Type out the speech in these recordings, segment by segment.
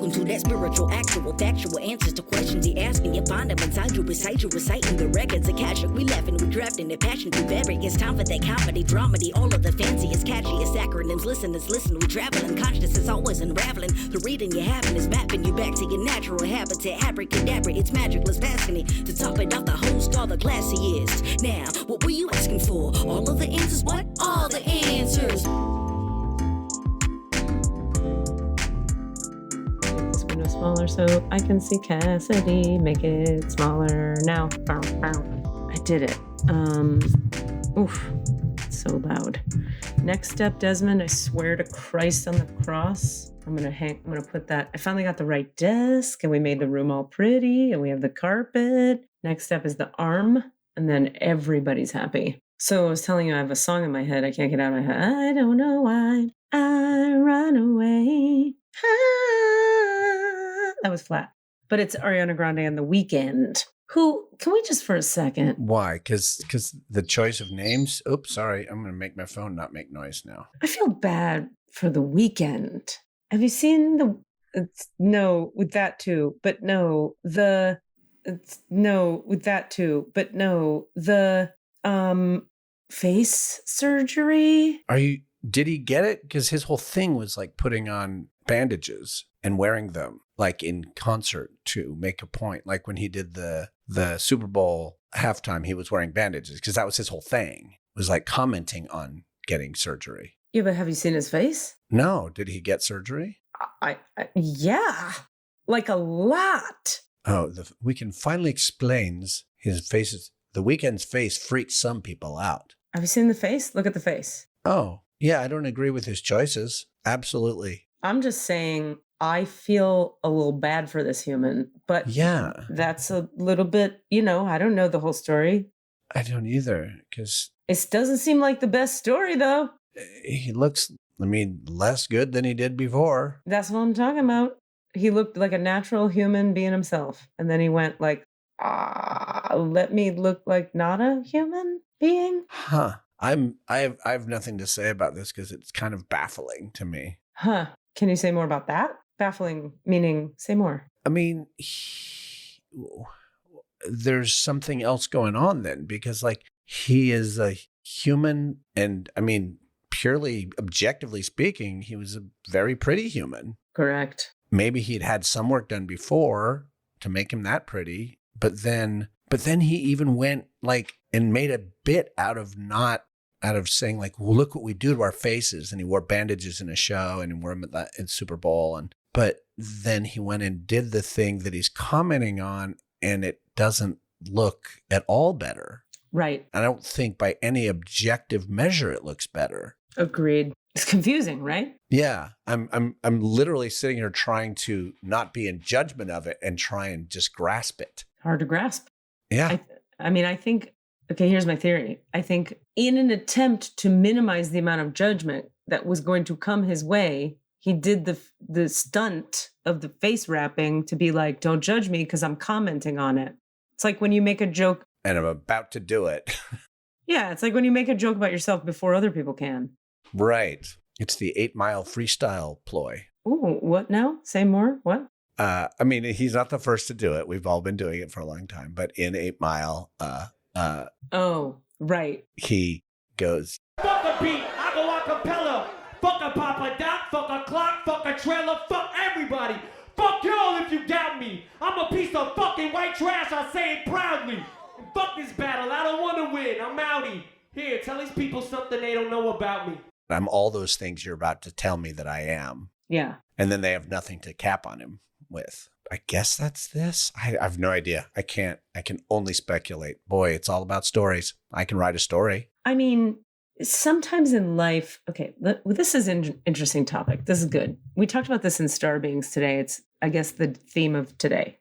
Welcome to that spiritual, actual, factual answers to questions you're asking. You find them inside you, recite you, reciting the records. Akashic, we laughing, we drafting the passion to vary. It's time for that comedy, dramedy, all of the fanciest, catchiest acronyms. Listeners, listen, we traveling. Consciousness is always unraveling. The reading you're having is mapping you back to your natural habitat. Abracadabra, it's magicless, passing it. To top it off, the host, all the classiest. Now, what were you asking for? All of the answers? What? All the answers. Smaller so I can see Cassidy. Make it smaller now. I did it. Oof, it's so loud. Next step, Desmond, I swear to Christ on the cross, I'm gonna put that. I finally got the right desk and we made the room all pretty and we have the carpet. Next step is the arm and then everybody's happy. So I was telling you I have a song in my head. I can't get out of my head. I don't know why I run away. That was flat. But it's Ariana Grande and The Weeknd. Who, can we just for a second? Why? Because the choice of names? Oops, sorry. I'm going to make my phone not make noise now. I feel bad for The Weeknd. Have you seen no, with that too, but no, the face surgery. Did he get it? Because his whole thing was like putting on bandages and wearing them like in concert to make a point. Like when he did the Super Bowl halftime, he was wearing bandages because that was his whole thing, was like commenting on getting surgery. Yeah, but have you seen his face? No. Did he get surgery? Yeah, like a lot. Oh, The Weeknd finally explains his face. The Weeknd's face freaks some people out. Have you seen the face? Look at the face. Oh, yeah, I don't agree with his choices. Absolutely. I'm just saying I feel a little bad for this human, but yeah, that's a little bit, I don't know the whole story. I don't either, because it doesn't seem like the best story, though. He looks, less good than he did before. That's what I'm talking about. He looked like a natural human being himself. And then he went like, let me look like not a human being. Huh. I have nothing to say about this because it's kind of baffling to me. Huh. Can you say more about that? Baffling meaning say more. There's something else going on then, because he is a human and purely objectively speaking, he was a very pretty human. Correct. Maybe he'd had some work done before to make him that pretty, but then he even went and made a bit out of saying well, look what we do to our faces. And he wore bandages in a show and he wore them in Super Bowl. But then he went and did the thing that he's commenting on, and it doesn't look at all better. Right. I don't think by any objective measure it looks better. Agreed. It's confusing, right? Yeah. I'm literally sitting here trying to not be in judgment of it and try and just grasp it. Hard to grasp. Yeah. I think, okay, here's my theory. I think in an attempt to minimize the amount of judgment that was going to come his way, he did the stunt of the face wrapping to be like, don't judge me because I'm commenting on it. It's like when you make a joke. And I'm about to do it. Yeah, it's like when you make a joke about yourself before other people can. Right. It's the 8 Mile freestyle ploy. Ooh, what now? Say more? What? He's not the first to do it. We've all been doing it for a long time. But in 8 Mile, oh, right. He goes, fuck a beat, I go a cappella. Fuck a Papa Doc, fuck a clock, fuck a trailer, fuck everybody. Fuck y'all if you doubt me. I'm a piece of fucking white trash, I say it proudly. And fuck this battle, I don't want to win, I'm outie. Here, tell these people something they don't know about me. I'm all those things you're about to tell me that I am. Yeah. And then they have nothing to cap on him with. I guess that's this. I have no idea. I can only speculate. Boy, it's all about stories. I can write a story. Sometimes in life, okay, this is an interesting topic. This is good. We talked about this in Star Beings today. It's, I guess, the theme of today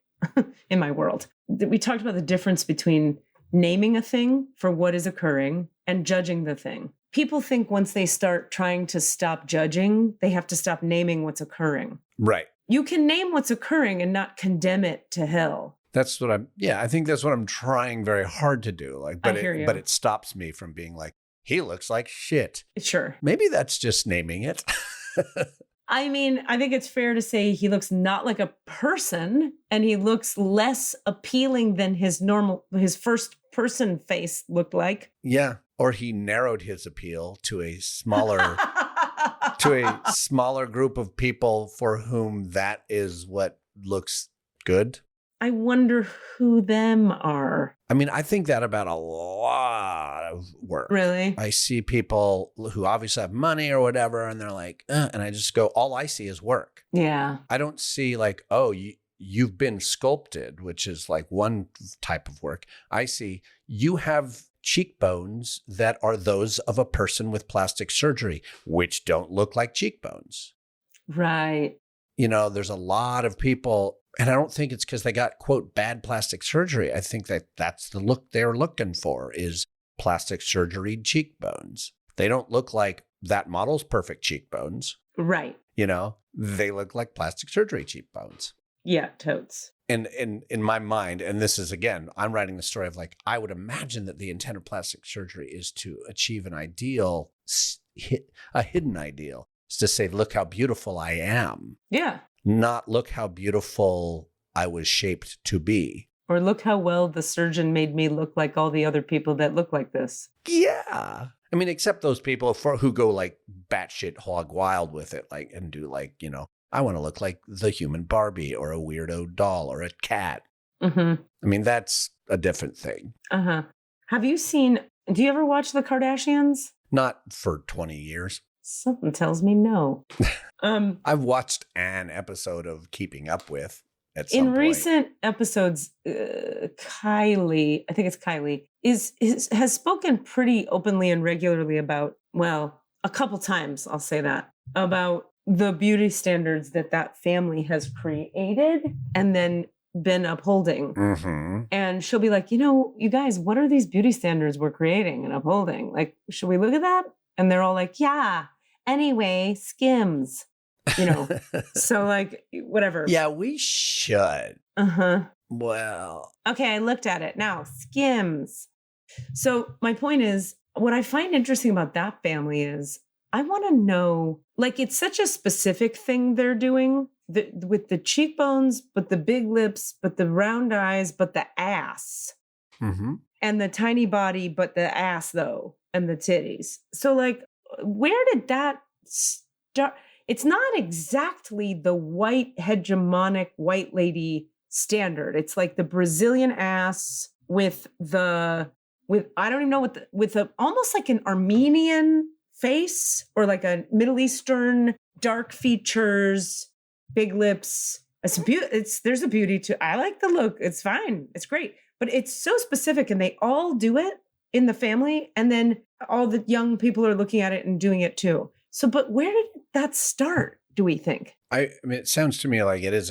in my world. We talked about the difference between naming a thing for what is occurring and judging the thing. People think once they start trying to stop judging, they have to stop naming what's occurring. Right. You can name what's occurring and not condemn it to hell. That's what I think that's what I'm trying very hard to do. But it stops me from being like, he looks like shit. Sure. Maybe that's just naming it. I mean, I think it's fair to say he looks not like a person, and he looks less appealing than his first person face looked like. Yeah. Or he narrowed his appeal to a smaller group of people for whom that is what looks good. I wonder who them are. I mean, I think that about a lot of work. Really? I see people who obviously have money or whatever, and they're like, and I just go, all I see is work. Yeah. I don't see like, oh, you've been sculpted, which is like one type of work. I see you have cheekbones that are those of a person with plastic surgery, which don't look like cheekbones. Right. You know, there's a lot of people, and I don't think it's because they got, quote, bad plastic surgery. I think that that's the look they're looking for is plastic surgery cheekbones. They don't look like that model's perfect cheekbones. Right. You know, they look like plastic surgery cheekbones. Yeah, totes. And in my mind, and this is, again, I'm writing the story of like, I would imagine that the intent of plastic surgery is to achieve an ideal, a hidden ideal. It's to say, look how beautiful I am. Yeah. Not look how beautiful I was shaped to be. Or look how well the surgeon made me look like all the other people that look like this. Yeah. I mean, except those people who go like batshit hog wild with it, like, and do like, you know, I want to look like the human Barbie or a weirdo doll or a cat. Mm-hmm. I mean, that's a different thing. Uh-huh. Do you ever watch The Kardashians? Not for 20 years. Something tells me no. I've watched an episode of Keeping Up With at some in point. recent episodes, Kylie, I think it's Kylie, has spoken pretty openly and regularly about, well, a couple times, I'll say that, about the beauty standards that family has created and then been upholding. Mm-hmm. And she'll be like, you know, you guys, what are these beauty standards we're creating and upholding? Like, should we look at that? And they're all like, yeah, anyway, Skims, you know. So like, whatever. Yeah, we should. Uh-huh. Well. Okay, I looked at it. Now, Skims. So my point is, what I find interesting about that family is I want to know, like, it's such a specific thing they're doing with the cheekbones, but the big lips, but the round eyes, but the ass. Mm-hmm. And the tiny body, but the ass, though, and the titties. So, like, where did that start? It's not exactly the white, hegemonic white lady standard. It's like the Brazilian ass with I don't even know with almost like an Armenian face or like a Middle Eastern dark features, big lips. There's a beauty to. I like the look. It's fine. It's great, but it's so specific, and they all do it in the family, and then all the young people are looking at it and doing it too. So, but where did that start? Do we think? I mean, it sounds to me like it's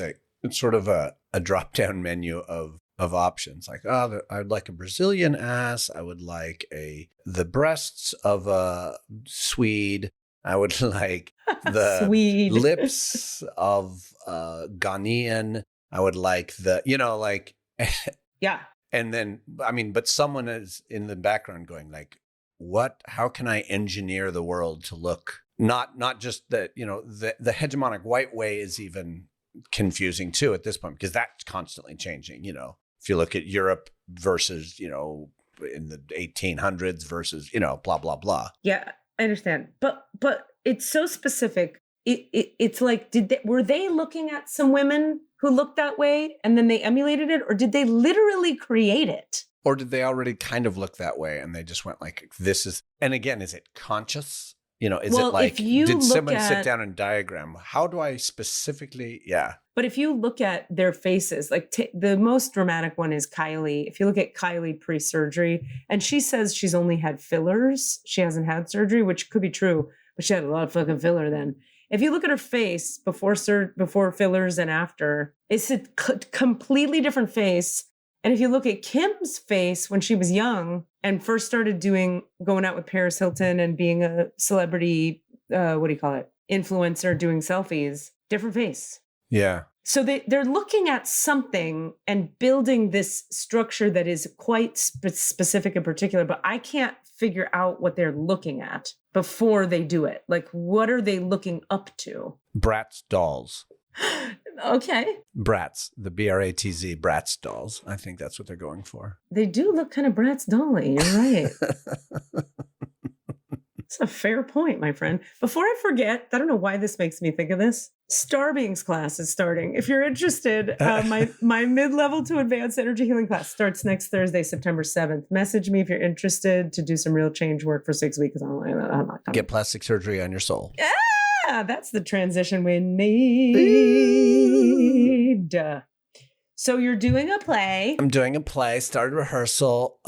sort of a drop down menu of options. Like, I'd like a Brazilian ass. I would like the breasts of a Swede. I would like the Swede lips of Ghanaian. I would like yeah. And then, I mean, but someone is in the background going like, how can I engineer the world to look not just that, you know, the hegemonic white way is even confusing too at this point, because that's constantly changing. You know, if you look at Europe versus, you know, in the 1800s versus, you know, blah, blah, blah. Yeah, I understand. But it's so specific. It's like, were they looking at some women who looked that way and then they emulated it, or did they literally create it? Or did they already kind of look that way and they just went like, this is, and again, is it conscious? You know, is it like, did someone sit down and diagram? How do I specifically? Yeah. But if you look at their faces, like the most dramatic one is Kylie. If you look at Kylie pre-surgery, and she says she's only had fillers. She hasn't had surgery, which could be true, but she had a lot of fucking filler then. If you look at her face before fillers and after, it's a completely different face. And if you look at Kim's face when she was young and first started going out with Paris Hilton and being a celebrity, influencer doing selfies, different face. Yeah. So they're looking at something and building this structure that is quite specific and particular, but I can't figure out what they're looking at before they do it. Like, what are they looking up to? Bratz dolls. Okay. Bratz, the Bratz, Bratz dolls. I think that's what they're going for. They do look kind of Bratz dolly. You're right. That's a fair point, my friend. Before I forget, I don't know why this makes me think of this. Star Beings class is starting. If you're interested, my mid-level to advanced energy healing class starts next Thursday, September 7th. Message me if you're interested to do some real change work for 6 weeks. I'm not Get plastic surgery on your soul. Yeah, that's the transition we need. So you're doing a play. I'm doing a play, started rehearsal.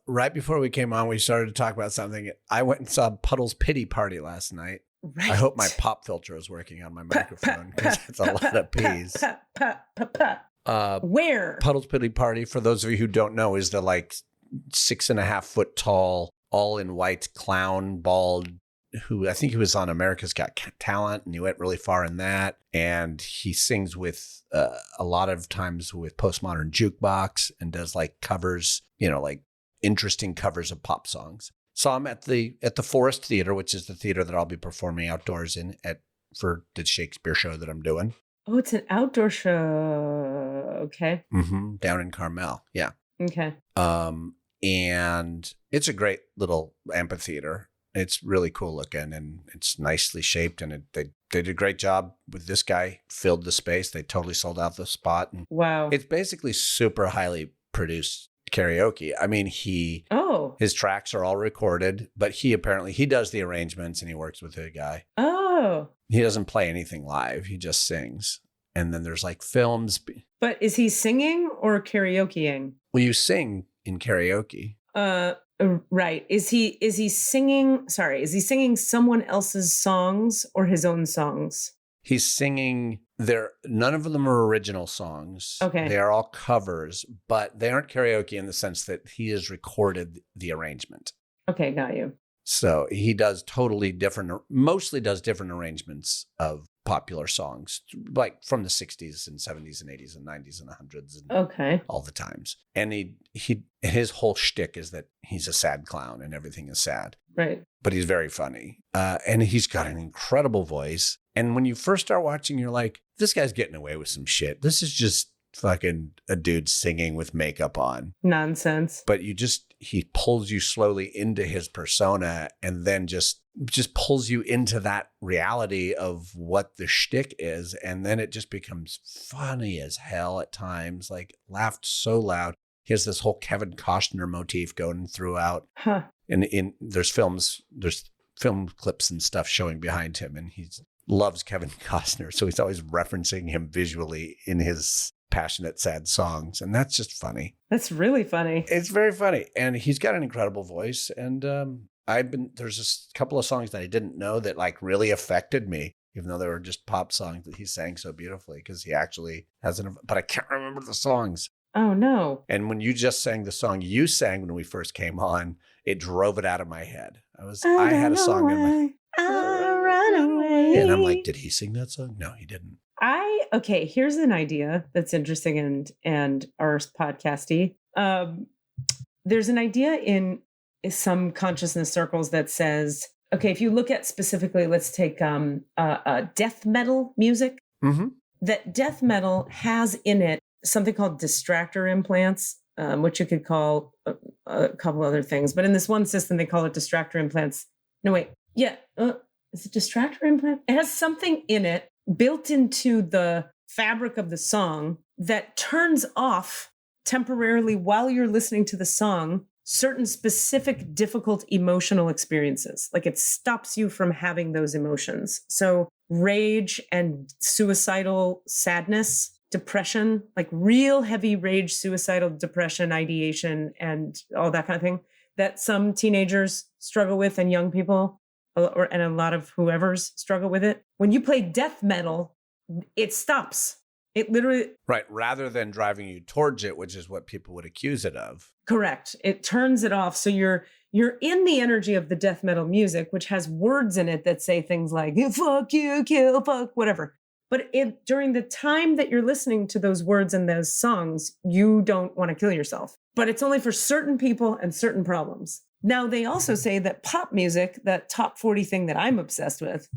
Right before we came on, we started to talk about something. I went and saw Puddle's Pity Party last night. Right. I hope my pop filter is working on my microphone because it's a lot of P's. Where? Puddle's Pity Party, for those of you who don't know, is the like 6.5 foot tall, all in white clown, bald, who I think he was on America's Got Talent, and he went really far in that. And he sings with a lot of times with Postmodern Jukebox and does like covers, like interesting covers of pop songs. Saw him at the Forest Theater, which is the theater that I'll be performing outdoors in for the Shakespeare show that I'm doing. Oh, it's an outdoor show. Okay. Mm-hmm. Down in Carmel. Yeah. Okay. And it's a great little amphitheater. It's really cool looking and it's nicely shaped, and they did a great job with this guy, filled the space. They totally sold out the spot. And wow. It's basically super highly produced karaoke. I mean, his tracks are all recorded, but he does the arrangements and he works with a guy. Oh. He doesn't play anything live. He just sings. And then there's like films. But is he singing or karaokeing? Well, you sing in karaoke. Right. Is he singing someone else's songs or his own songs? He's singing none of them are original songs. Okay. They are all covers, but they aren't karaoke in the sense that he has recorded the arrangement. Okay, got you. So he does mostly does different arrangements of popular songs, like from the 60s and 70s and 80s and 90s and 100s and okay, all the times. And his whole shtick is that he's a sad clown and everything is sad. Right. But he's very funny. And he's got an incredible voice. And when you first start watching, you're like, this guy's getting away with some shit. This is just fucking a dude singing with makeup on. Nonsense. But he pulls you slowly into his persona and then just pulls you into that reality of what the shtick is. And then it just becomes funny as hell at times, like laughed so loud. He has this whole Kevin Costner motif going throughout. Huh. And there's film clips and stuff showing behind him. And he loves Kevin Costner. So he's always referencing him visually in his passionate, sad songs. And that's just funny. That's really funny. It's very funny. And he's got an incredible voice. And there's a couple of songs that I didn't know that like really affected me, even though they were just pop songs that he sang so beautifully, because he actually but I can't remember the songs. Oh, no. And when you just sang the song you sang when we first came on, it drove it out of my head. I had a song in my... I'll run away. And I'm like, did he sing that song? No, he didn't. Okay, here's an idea that's interesting and our podcasty. There's an idea in some consciousness circles that says, okay, if you look at specifically, let's take death metal music, mm-hmm. that death metal has in it something called distractor implants, which you could call a couple other things. But in this one system, they call it distractor implants. No, wait. Yeah. Is it distractor implant? It has something in it built into the fabric of the song that turns off temporarily while you're listening to the song certain specific difficult emotional experiences. Like it stops you from having those emotions. So rage and suicidal sadness, depression, like real heavy rage, suicidal depression, ideation, and all that kind of thing that some teenagers struggle with and young people and a lot of whoever's struggle with it. When you play death metal, it stops. It literally... Right. Rather than driving you towards it, which is what people would accuse it of. Correct. It turns it off. So you're in the energy of the death metal music, which has words in it that say things like, fuck you, kill, fuck, whatever. But during the time that you're listening to those words and those songs, you don't want to kill yourself. But it's only for certain people and certain problems. Now, they also say that pop music, that top 40 thing that I'm obsessed with,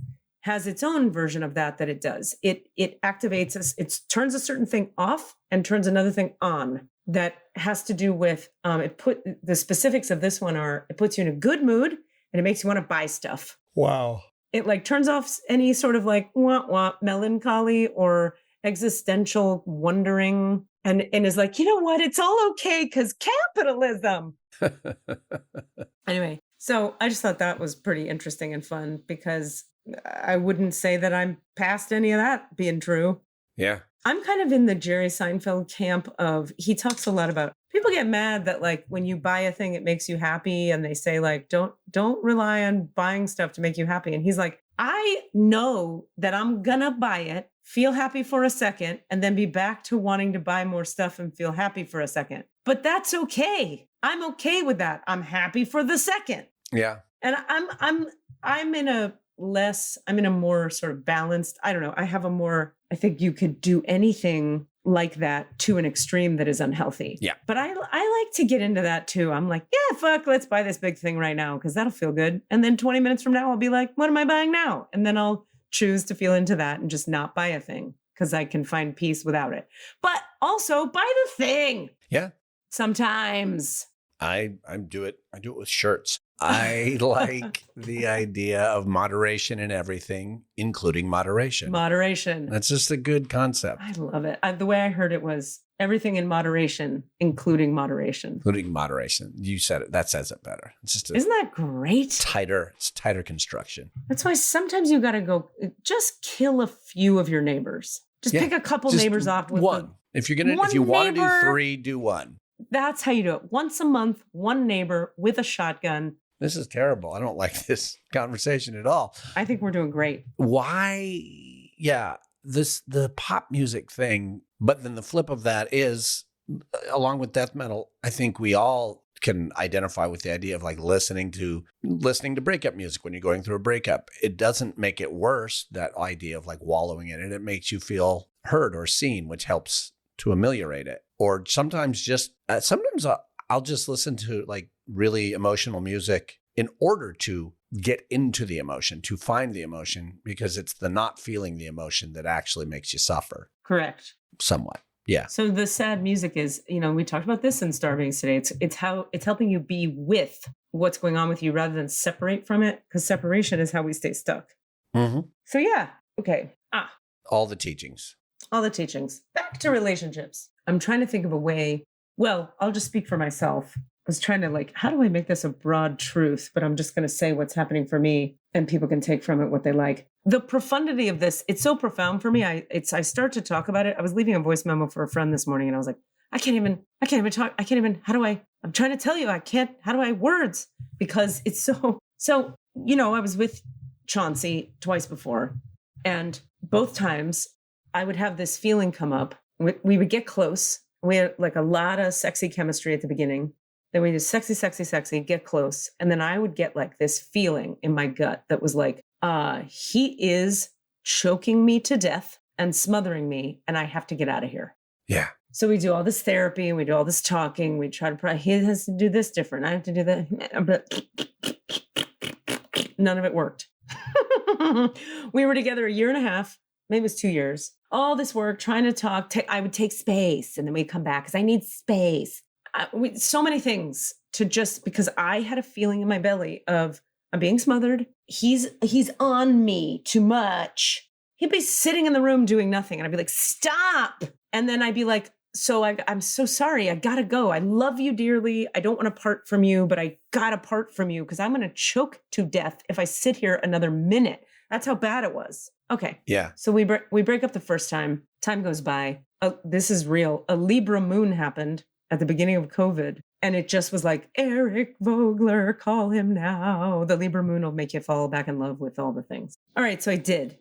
has its own version of that it does. It activates us. It turns a certain thing off and turns another thing on. That has to do with, the specifics of this one are, it puts you in a good mood and it makes you want to buy stuff. Wow. It like turns off any sort of like wah-wah melancholy or existential wondering and is like, you know what? It's all okay because capitalism. Anyway, so I just thought that was pretty interesting and fun because I wouldn't say that I'm past any of that being true. Yeah. I'm kind of in the Jerry Seinfeld camp of, he talks a lot about, people get mad that like when you buy a thing, it makes you happy. And they say like, don't rely on buying stuff to make you happy. And he's like, I know that I'm gonna buy it, feel happy for a second, and then be back to wanting to buy more stuff and feel happy for a second. But that's okay. I'm okay with that. I'm happy for the second. Yeah. And I'm in a more sort of balanced, I don't know. I think you could do anything like that to an extreme that is unhealthy. Yeah. But I like to get into that too. I'm like, yeah, fuck, let's buy this big thing right now because that'll feel good. And then 20 minutes from now, I'll be like, what am I buying now? And then I'll choose to feel into that and just not buy a thing because I can find peace without it. But also buy the thing. Yeah. Sometimes. I do it with shirts. I like the idea of moderation in everything, including moderation. Moderation. That's just a good concept. I love it. The way I heard it was everything in moderation, including moderation. Including moderation. You said it. That says it better. It's just Isn't that great? It's tighter construction. That's why sometimes you got to go, just kill a few of your neighbors. Just pick a couple neighbors off with one. If you want to do 3, do 1. That's how you do it. Once a month, one neighbor with a shotgun. This is terrible. I don't like this conversation at all. I think we're doing great. Why? Yeah, the pop music thing. But then the flip of that is, along with death metal, I think we all can identify with the idea of like listening to breakup music when you're going through a breakup. It doesn't make it worse, that idea of like wallowing in it. It makes you feel heard or seen, which helps to ameliorate it. Or sometimes I'll just listen to like really emotional music in order to get into the emotion, to find the emotion, because it's the not feeling the emotion that actually makes you suffer. Correct. Somewhat. Yeah. So the sad music is, we talked about this in Starving today. It's helping you be with what's going on with you rather than separate from it, because separation is how we stay stuck. Mm-hmm. So yeah. Okay. All the teachings. Back to relationships. I'm trying to think of a way. Well, I'll just speak for myself. I was trying to like, how do I make this a broad truth? But I'm just going to say what's happening for me and people can take from it what they like. The profundity of this, it's so profound for me. I start to talk about it. I was leaving a voice memo for a friend this morning and I was like, I can't even talk. I'm trying to tell you, how do I words? Because it's so, I was with Chauncey twice before and both times I would have this feeling come up. We would get close. We had like a lot of sexy chemistry at the beginning. Then we did sexy, get close. And then I would get like this feeling in my gut that was like, he is choking me to death and smothering me and I have to get out of here. Yeah. So we do all this therapy and we do all this talking. We try to, he has to do this different. I have to do that. But none of it worked. We were together 1.5 years, maybe it was 2 years. All this work, trying to talk. I would take space and then we'd come back because I need space. So many things to just, because I had a feeling in my belly of I'm being smothered. He's on me too much. He'd be sitting in the room doing nothing. And I'd be like, stop. And then I'd be like, I'm so sorry. I gotta go. I love you dearly. I don't want to part from you, but I gotta part from you because I'm going to choke to death if I sit here another minute. That's how bad it was. Okay. Yeah. So we break up the first time. Time goes by. This is real. A Libra moon happened at the beginning of COVID. And it just was like, Eric Vogler, call him now. The Libra moon will make you fall back in love with all the things. All right. So I did.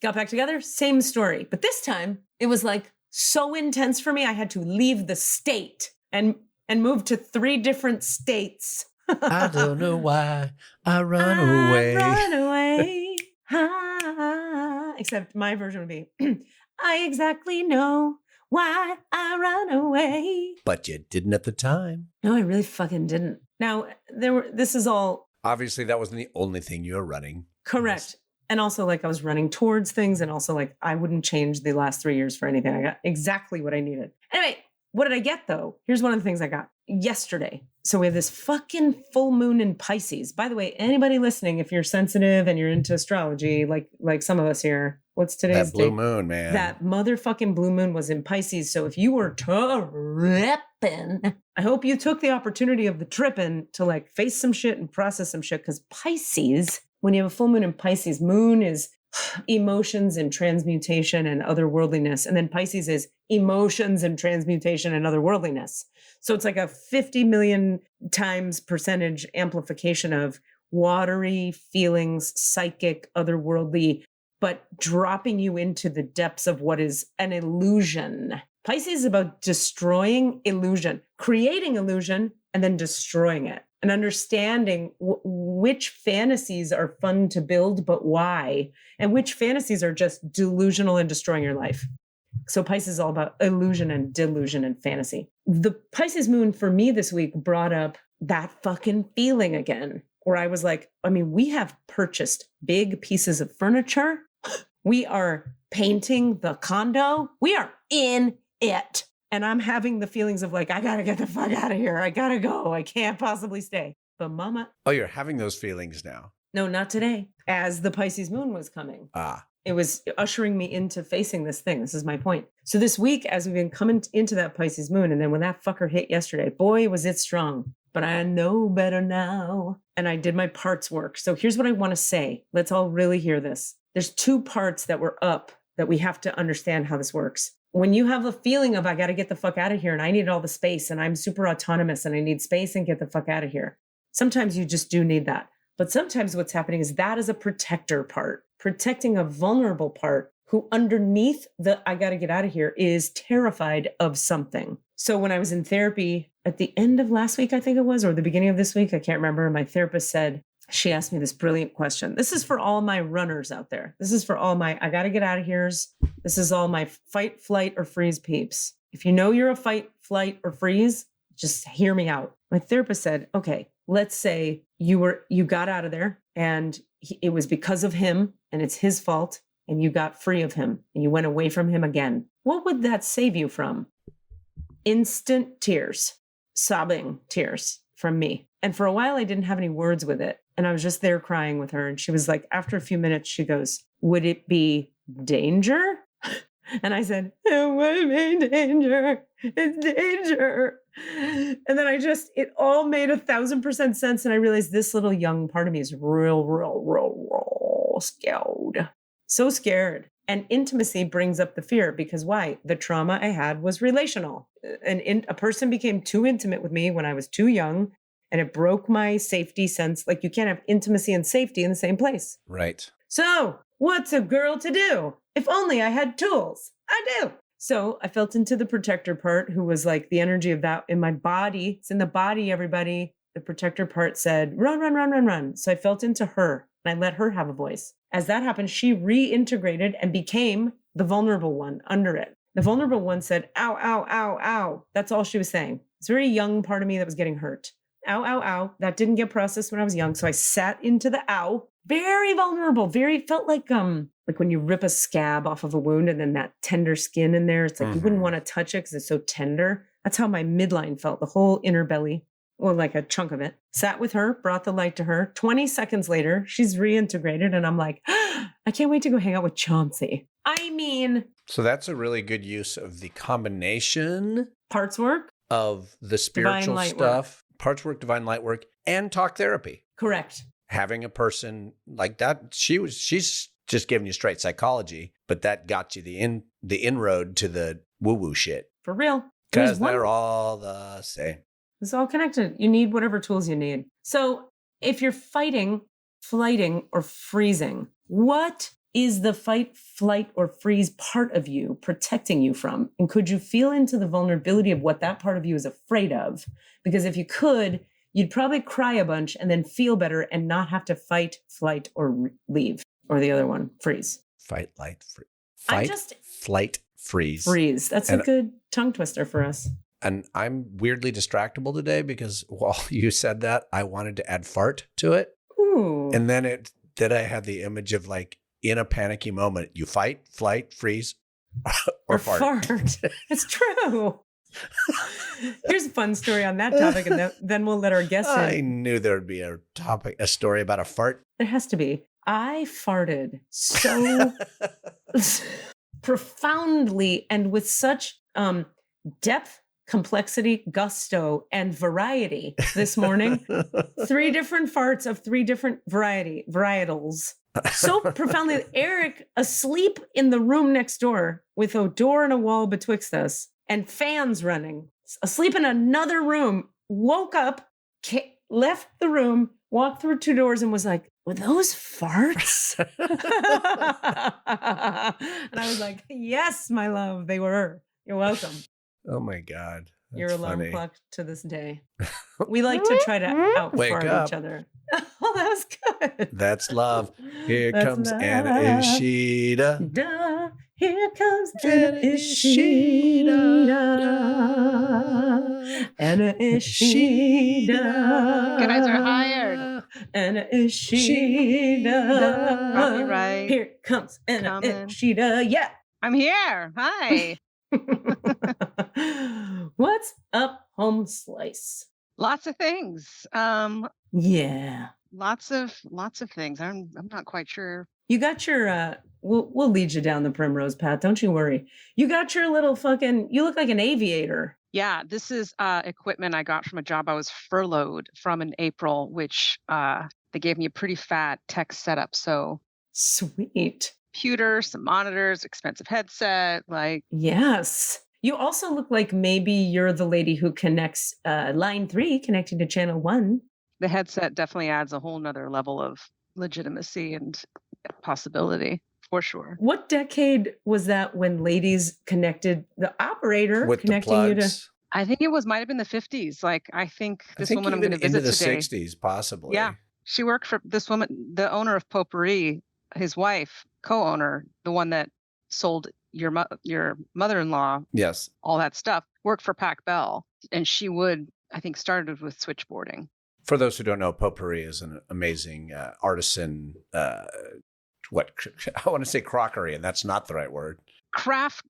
Got back together. Same story. But this time it was like so intense for me. I had to leave the state and move to 3 different states. I don't know why I run away. Run away. except my version would be, I exactly know why I run away. But you didn't at the time. No, I really fucking didn't. Now, this is all... Obviously, that wasn't the only thing you were running. Correct. And also, like, I was running towards things, and also, like, I wouldn't change the last 3 years for anything. I got exactly what I needed. Anyway, what did I get, though? Here's one of the things I got yesterday. So we have this fucking full moon in Pisces. By the way, anybody listening, if you're sensitive and you're into astrology, like some of us here, what's today's That blue date? moon, man. That motherfucking blue moon was in Pisces. So if you were tripping, I hope you took the opportunity of the tripping to like face some shit and process some shit. Because Pisces, when you have a full moon in Pisces, moon is emotions and transmutation and otherworldliness. And then Pisces is emotions and transmutation and otherworldliness. So it's like a 50 million times percentage amplification of watery feelings, psychic, otherworldly, but dropping you into the depths of what is an illusion. Pisces is about destroying illusion, creating illusion, and then destroying it. And understanding which fantasies are fun to build, but why, and which fantasies are just delusional and destroying your life. So Pisces is all about illusion and delusion and fantasy. The Pisces moon for me this week brought up that fucking feeling again, where I was like, I mean, we have purchased big pieces of furniture. We are painting the condo. We are in it. And I'm having the feelings of like, I got to get the fuck out of here. I got to go. I can't possibly stay. But mama. Oh, you're having those feelings now. No, not today. As the Pisces moon was coming. It was ushering me into facing this thing. This is my point. So this week, as we've been coming into that Pisces moon, and then when that fucker hit yesterday, boy, was it strong. But I know better now. And I did my parts work. So here's what I want to say. Let's all really hear this. There's 2 parts that were up that we have to understand how this works. When you have a feeling of, I got to get the fuck out of here and I need all the space and I'm super autonomous and I need space and get the fuck out of here. Sometimes you just do need that. But sometimes what's happening is that is a protector part, protecting a vulnerable part who underneath the, I got to get out of here is terrified of something. So when I was in therapy at the end of last week, I think it was, or the beginning of this week, I can't remember. My therapist said, she asked me this brilliant question. This is for all my runners out there. This is for all my, I got to get out of here's. This is all my fight, flight, or freeze peeps. If you know you're a fight, flight, or freeze, just hear me out. My therapist said, okay, let's say you got out of there and it was because of him and it's his fault and you got free of him and you went away from him again. What would that save you from? Instant tears, sobbing tears from me. And for a while, I didn't have any words with it. And I was just there crying with her. And she was like, after a few minutes, she goes, would it be danger? And I said, it would be danger. It's danger. And then it all made 1,000% sense. And I realized this little young part of me is real scared. So scared. And intimacy brings up the fear because why? The trauma I had was relational. A person became too intimate with me when I was too young. And it broke my safety sense. Like you can't have intimacy and safety in the same place. Right. So what's a girl to do? If only I had tools. I do. So I felt into the protector part who was like the energy of that in my body. It's in the body, everybody. The protector part said, run, run, run, run, run. So I felt into her and I let her have a voice. As that happened, she reintegrated and became the vulnerable one under it. The vulnerable one said, ow, ow, ow, ow. That's all she was saying. It's a very young part of me that was getting hurt. Ow, ow, ow. That didn't get processed when I was young. So I sat into the ow. Very vulnerable. Felt like when you rip a scab off of a wound and then that tender skin in there. It's like you wouldn't want to touch it because it's so tender. That's how my midline felt, the whole inner belly, or like a chunk of it. Sat with her, brought the light to her. 20 seconds later, she's reintegrated. And I'm like, I can't wait to go hang out with Chauncey. I mean. So that's a really good use of the combination. Parts work. Of the spiritual stuff. Parts work, divine light work, and talk therapy. Correct. Having a person like that, she's just giving you straight psychology, but that got you the inroad to the woo-woo shit. For real. Because they're all the same. It's all connected. You need whatever tools you need. So if you're fighting, flighting, or freezing, what is the fight, flight, or freeze part of you protecting you from? And could you feel into the vulnerability of what that part of you is afraid of? Because if you could, you'd probably cry a bunch and then feel better and not have to fight, flight, or leave. Or the other one, freeze. Fight, light, free. I Fight, flight, freeze. Freeze. That's a good tongue twister for us. And I'm weirdly distractible today because while you said that, I wanted to add fart to it. Ooh. And then I had the image of like in a panicky moment, you fight, flight, freeze, or fart. It's true. Here's a fun story on that topic, and then we'll let our guests in. I knew there would be a story about a fart. There has to be. I farted so profoundly and with such depth, complexity, gusto, and variety this morning. 3 different farts of 3 different varietals. So profoundly that Eric, asleep in the room next door with a door and a wall betwixt us and fans running, asleep in another room, woke up, left the room, walked through 2 doors and was like, were those farts? And I was like, yes, my love, they were. You're welcome. Oh my God. That's Your alarm funny. clock to this day. We like to try to out-fart each other. Oh, that was good. That's love. Here That's comes love. Anna Ishida. Duh, here comes Anna Ishida. Anna Ishida. You guys are hired. Anna Ishida. Copyright. Here comes Anna Coming. Ishida. Yeah. I'm here. Hi. What's up, home slice? Lots of things. Yeah. Lots of things. I'm not quite sure. You got your we'll lead you down the primrose path, don't you worry. You got your little you look like an aviator. Yeah, this is equipment I got from a job I was furloughed from in April, which they gave me a pretty fat tech setup. So Sweet. computer, some monitors, expensive headset, like Yes. You also look like maybe you're the lady who connects line 3 connecting to channel 1. the headset definitely adds a whole nother level of legitimacy and possibility for sure. What decade was that when ladies connected the operator With the connecting you to? plugs. I think it might have been the 50s. Like, I think I this think woman I'm even going to into visit the today. 60s, possibly. Yeah. She worked for this woman, the owner of Potpourri, his wife, co-owner, the one that sold your mother-in-law, Yes. all that stuff, worked for Pac Bell. And she I think, started with switchboarding. For those who don't know, Potpourri is an amazing artisan, I want to say crockery, and that's not the right word. Craft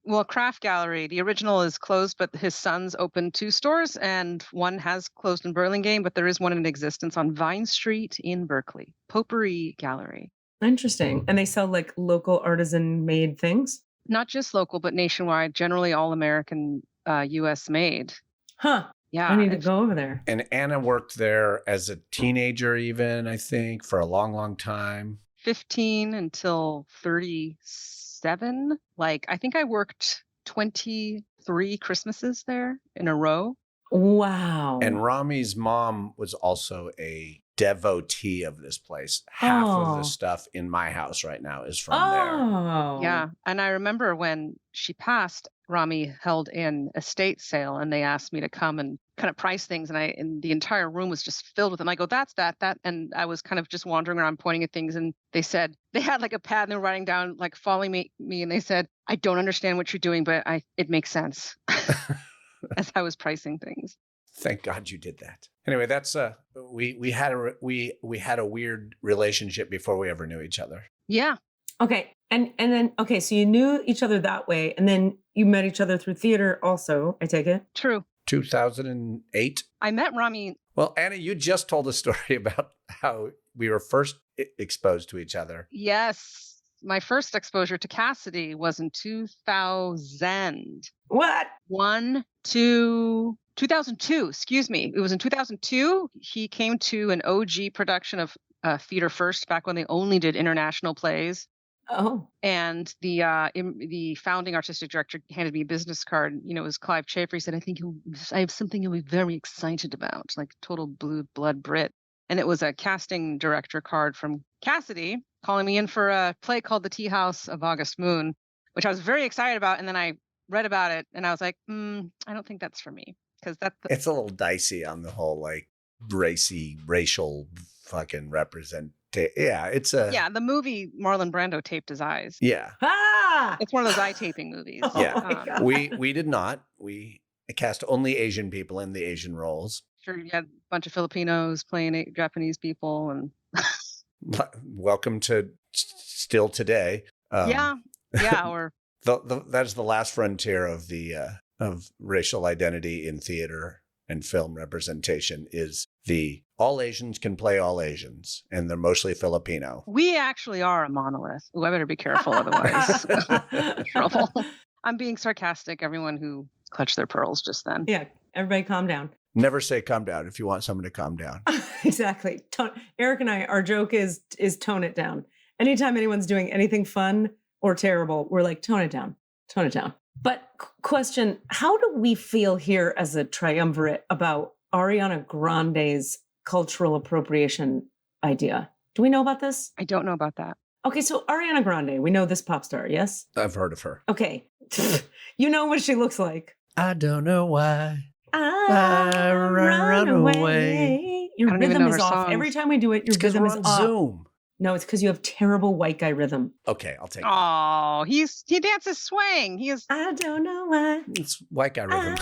Gallery. The original is closed, but his sons opened 2 stores, and one has closed in Burlingame, but there is one in existence on Vine Street in Berkeley. Potpourri Gallery. Interesting. And they sell like local artisan made things? Not just local, but nationwide, generally all American, U.S. made. Huh. Yeah. I need to go over there. And Anna worked there as a teenager, even, I think, for a long, long time. 15 until 37. Like, I think I worked 23 Christmases there in a row. Wow. And Rami's mom was also a devotee of this place. Half of the stuff in my house right now is from there. Oh. Yeah. And I remember when she passed, Rami held an estate sale and they asked me to come and kind of price things. And the entire room was just filled with them. I go, that's that. And I was kind of just wandering around pointing at things. And they had like a pad and they were writing down, like, following me. And they said, I don't understand what you're doing, but it makes sense as I was pricing things. Thank God you did that. Anyway, that's we had a weird relationship before we ever knew each other. Yeah. Okay. And then, okay, so you knew each other that way. And then you met each other through theater also, I take it? True. 2008. I met Rami. Well, Anna, you just told a story about how we were first exposed to each other. Yes. My first exposure to Cassidy was in 2000. What? 2002, excuse me. It was in 2002. He came to an OG production of Theater First, back when they only did international plays. Oh. And the founding artistic director handed me a business card. You know, it was Clive Chafer. He said, I have something you'll be very excited about, like total blue blood Brit. And it was a casting director card from Cassidy calling me in for a play called The Tea House of August Moon, which I was very excited about. And then I read about it and I was like, I don't think that's for me. Because it's a little dicey on the whole, like, racial fucking representation it's a Yeah, the movie Marlon Brando taped his eyes. yeah. Ah! It's one of those eye taping movies. Oh Yeah. my God. We did not. We cast only Asian people in the Asian roles. Sure, you had a bunch of Filipinos playing Japanese people, and Welcome to still today. yeah, or That is the last frontier of the of racial identity in theater and film representation is the all Asians can play all Asians, and they're mostly Filipino. we actually are a monolith. Ooh, I better be careful, otherwise trouble. I'm being sarcastic. Everyone who clutched their pearls just then. Yeah, everybody calm down. Never say calm down if you want someone to calm down. Exactly. Eric and I, our joke is tone it down. Anytime anyone's doing anything fun or terrible, we're like, tone it down, tone it down. But question, how do we feel here as a triumvirate about Ariana Grande's cultural appropriation idea? Do we know about this? I don't know about that. Okay, so Ariana Grande, we know this pop star, yes? I've heard of her. Okay. You know what she looks like. I don't know why. I run away. Your I don't even rhythm know is her off. songs. Every time we do it, your It's because rhythm we're is on off. Zoom. No, it's because you have terrible white guy rhythm. Okay, I'll take it. Oh, he dances swing. He is. I don't know why. It's white guy rhythm.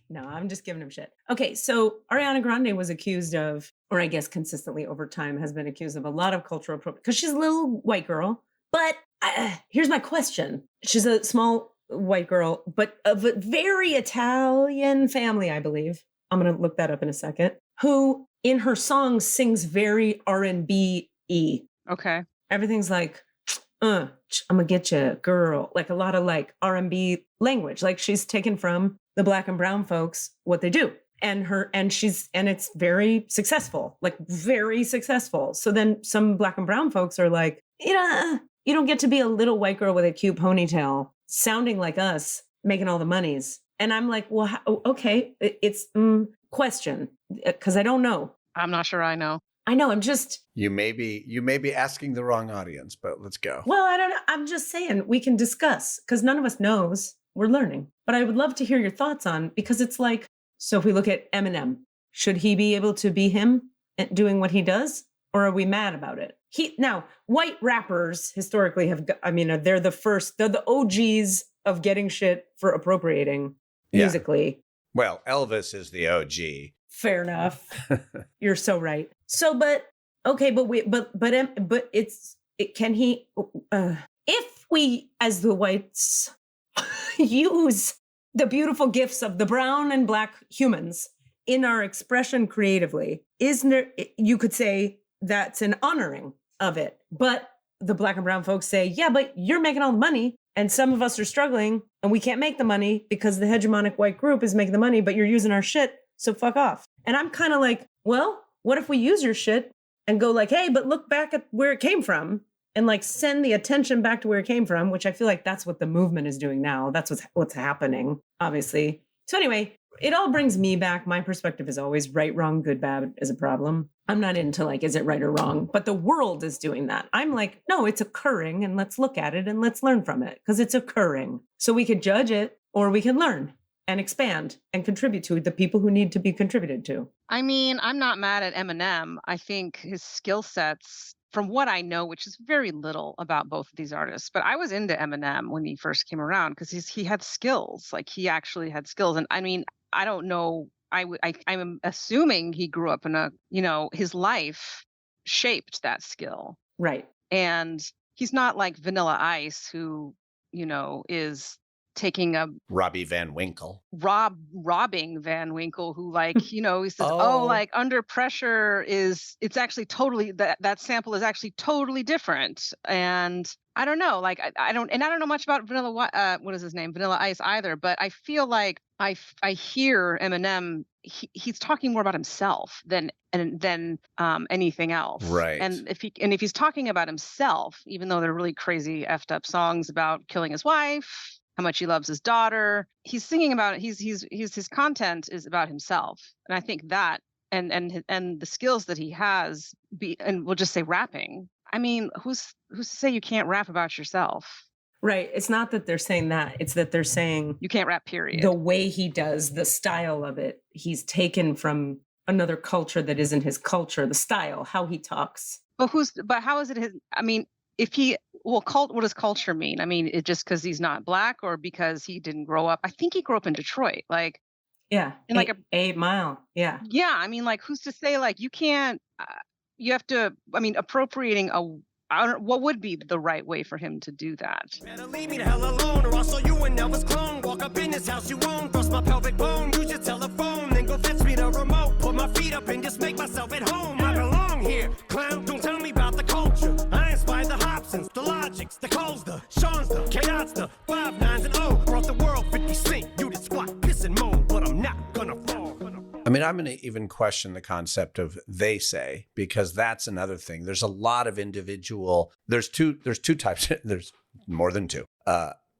No, I'm just giving him shit. Okay, so Ariana Grande was accused of, or I guess consistently over time has been accused of a lot of cultural appropriation because she's a little white girl. But here's my question. She's a small white girl, but of a very Italian family, I believe. I'm going to look that up in a second. Who in her songs sings very R&B-y. Okay. Everything's like, I'm gonna get you, girl. Like a lot of like R&B language. Like she's taken from the Black and brown folks what they do. And it's very successful, like very successful. So then some Black and brown folks are like, you don't get to be a little white girl with a cute ponytail sounding like us, making all the monies. And I'm like, well, okay, it's question, because I don't know. I'm not sure I know. I know. I'm just. You may be asking the wrong audience, but let's go. Well, I don't know. I'm just saying we can discuss because none of us knows. We're learning. But I would love to hear your thoughts on, because it's like, so if we look at Eminem, should he be able to be him at doing what he does? Or are we mad about it? Now, white rappers historically they're the OGs of getting shit for appropriating musically. Well, Elvis is the OG. Fair enough. You're so right. So, but can he, if we as the whites use the beautiful gifts of the brown and black humans in our expression creatively, you could say that's an honoring of it. But the Black and brown folks say, yeah, but you're making all the money. And some of us are struggling and we can't make the money because the hegemonic white group is making the money, but you're using our shit. So fuck off. And I'm kind of like, well, what if we use your shit and go like, hey, but look back at where it came from and like send the attention back to where it came from, which I feel like that's what the movement is doing now. That's what's happening, obviously. So anyway, it all brings me back. My perspective is always right, wrong, good, bad is a problem. I'm not into like, is it right or wrong? But the world is doing that. I'm like, no, it's occurring and let's look at it and let's learn from it because it's occurring. So we could judge it or we can learn and expand and contribute to the people who need to be contributed to. I mean, I'm not mad at Eminem. I think his skill sets, from what I know, which is very little about both of these artists, but I was into Eminem when he first came around because he had skills. Like he actually had skills. And I mean, I don't know. I'm assuming he grew up in his life shaped that skill. Right. And he's not like Vanilla Ice, who, is taking a Robbie Van Winkle. robbing Van Winkle, who he says, like under pressure it's actually totally that sample is actually totally different. And I don't know, I don't know much about Vanilla Ice either, but I feel like I hear Eminem, he's talking more about himself than anything else. Right. And if he's talking about himself, even though they're really crazy effed up songs about killing his wife, how much he loves his daughter, he's singing about it. His content is about himself. And I think that and the skills that he has and we'll just say rapping. I mean, who's to say you can't rap about yourself? Right. It's not that they're saying that. It's that they're saying you can't rap, period. The way he does, the style of it, he's taken from another culture that isn't his culture, the style, how he talks. But how is it his, I mean, if he, well, what does culture mean? I mean, it just because he's not Black or because he didn't grow up? I think he grew up in Detroit. Like, yeah, in like 8 Mile. Yeah. Yeah. I mean, like, who's to say, like, you can't, you have to, I mean, appropriating what would be the right way for him to do that? Better leave me the hell alone, or I'll show you an Elvis clone. Walk up in this house you own, cross my pelvic bone, use your telephone, then go fetch me the remote. Put my feet up and just make myself at home. I belong here, clown. Don't tell me about the culture. I inspire the Hobsons, the Logics, the Coles, the Sean's, the Chaos, the 5 9s and O. Brought the world 50 Cent. You did squat, piss and moan, but I'm not gonna fall. I mean, I'm going to even question the concept of they say, because that's another thing. There's a lot of individual, there's two types, there's more than two.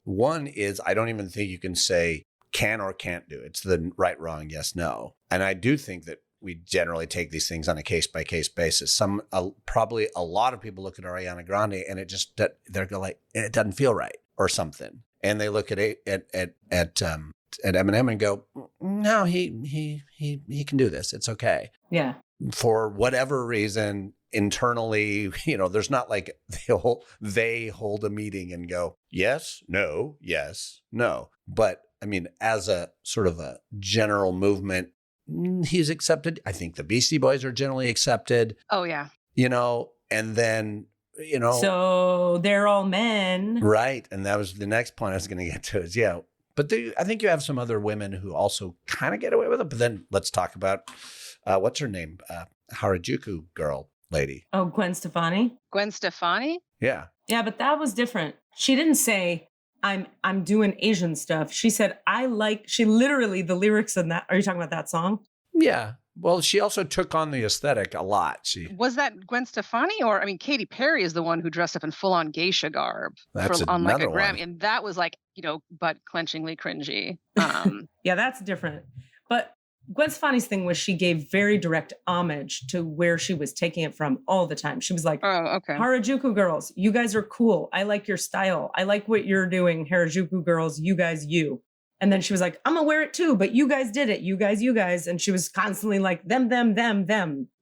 One is, I don't even think you can say can or can't do. It's the right, wrong, yes, no. And I do think that we generally take these things on a case-by-case basis. Probably a lot of people look at Ariana Grande and they're like, it doesn't feel right or something. And they look at Eminem and go, no, he can do this. It's okay. Yeah. For whatever reason, internally, there's not like they hold a meeting and go, yes, no. But I mean, as a sort of a general movement, he's accepted. I think the Beastie Boys are generally accepted. Oh, yeah. And then, So they're all men. Right. And that was the next point I was going to get to is, yeah. But I think you have some other women who also kind of get away with it. But then let's talk about, what's her name? Harajuku girl lady. Oh, Gwen Stefani? Gwen Stefani? Yeah. Yeah, but that was different. She didn't say, I'm doing Asian stuff. She said, she literally, the lyrics in that, are you talking about that song? Yeah. Well, she also took on the aesthetic a lot. Was that Gwen Stefani? Or, I mean, Katy Perry is the one who dressed up in full-on geisha garb on like a Grammy. One. And that was like, butt-clenchingly cringy. Yeah, that's different. But Gwen Stefani's thing was she gave very direct homage to where she was taking it from all the time. She was like, oh, okay. Harajuku girls, you guys are cool. I like your style. I like what you're doing. Harajuku girls, you guys, you. And then she was like, I'm gonna wear it too, but you guys did it. You guys. And she was constantly like, them.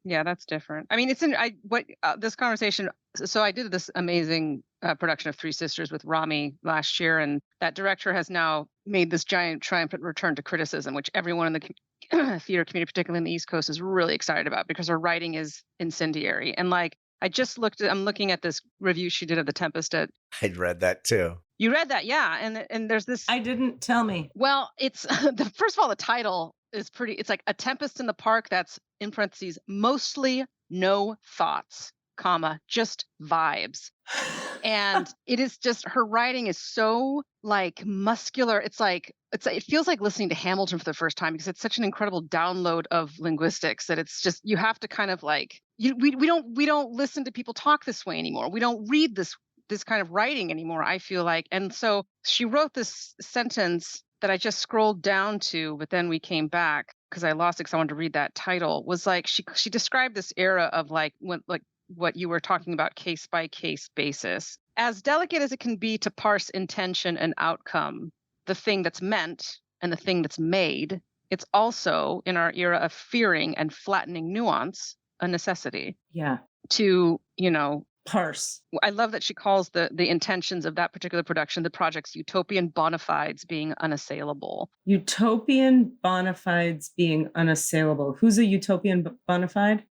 Yeah, that's different. I mean, this conversation. So I did this amazing production of Three Sisters with Rami last year. And that director has now made this giant triumphant return to criticism, which everyone in the theater community, particularly in the East Coast, is really excited about because her writing is incendiary. And like, I'm looking at this review she did of The Tempest I'd read that too. You read that, yeah. And there's this. I didn't. Tell me. Well, it's first of all, the title is pretty. It's like A Tempest in the Park. That's in parentheses, mostly no thoughts, just vibes. And it is just, her writing is so like muscular. It feels like listening to Hamilton for the first time because it's such an incredible download of linguistics that it's just, you have to kind of like, we don't listen to people talk this way anymore. We don't read this kind of writing anymore, I feel like. And so she wrote this sentence that I just scrolled down to, but then we came back because I lost it because I wanted to read that title, was like, she described this era of like, when, like what you were talking about, case by case basis. As delicate as it can be to parse intention and outcome, the thing that's meant and the thing that's made, it's also in our era of fearing and flattening nuance, a necessity. Yeah. To, parse. I love that she calls the intentions of that particular production, the project's Utopian Bonafides, being unassailable. Utopian Bonafides being unassailable. Who's a Utopian Bonafide?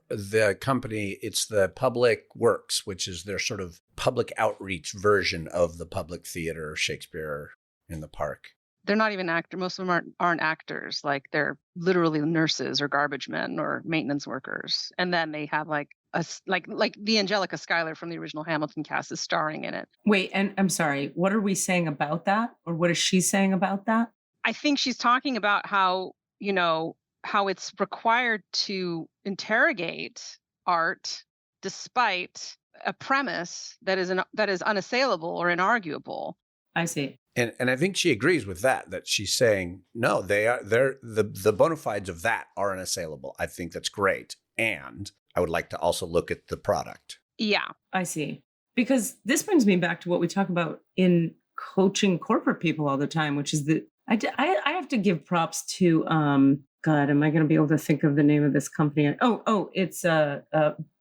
The company, it's the Public Works, which is their sort of public outreach version of the Public Theater, Shakespeare in the Park. They're not even actors. Most of them aren't actors. Like they're literally nurses or garbage men or maintenance workers. And then they have like the Angelica Schuyler from the original Hamilton cast is starring in it. Wait, and I'm sorry, what are we saying about that? Or what is she saying about that? I think she's talking about how it's required to interrogate art despite a premise that is unassailable or inarguable. I see. And I think she agrees with that she's saying, no, they're the bona fides of that are unassailable. I think that's great. And I would like to also look at the product. Yeah. I see. Because this brings me back to what we talk about in coaching corporate people all the time, which is that I have to give props to God, am I going to be able to think of the name of this company? It's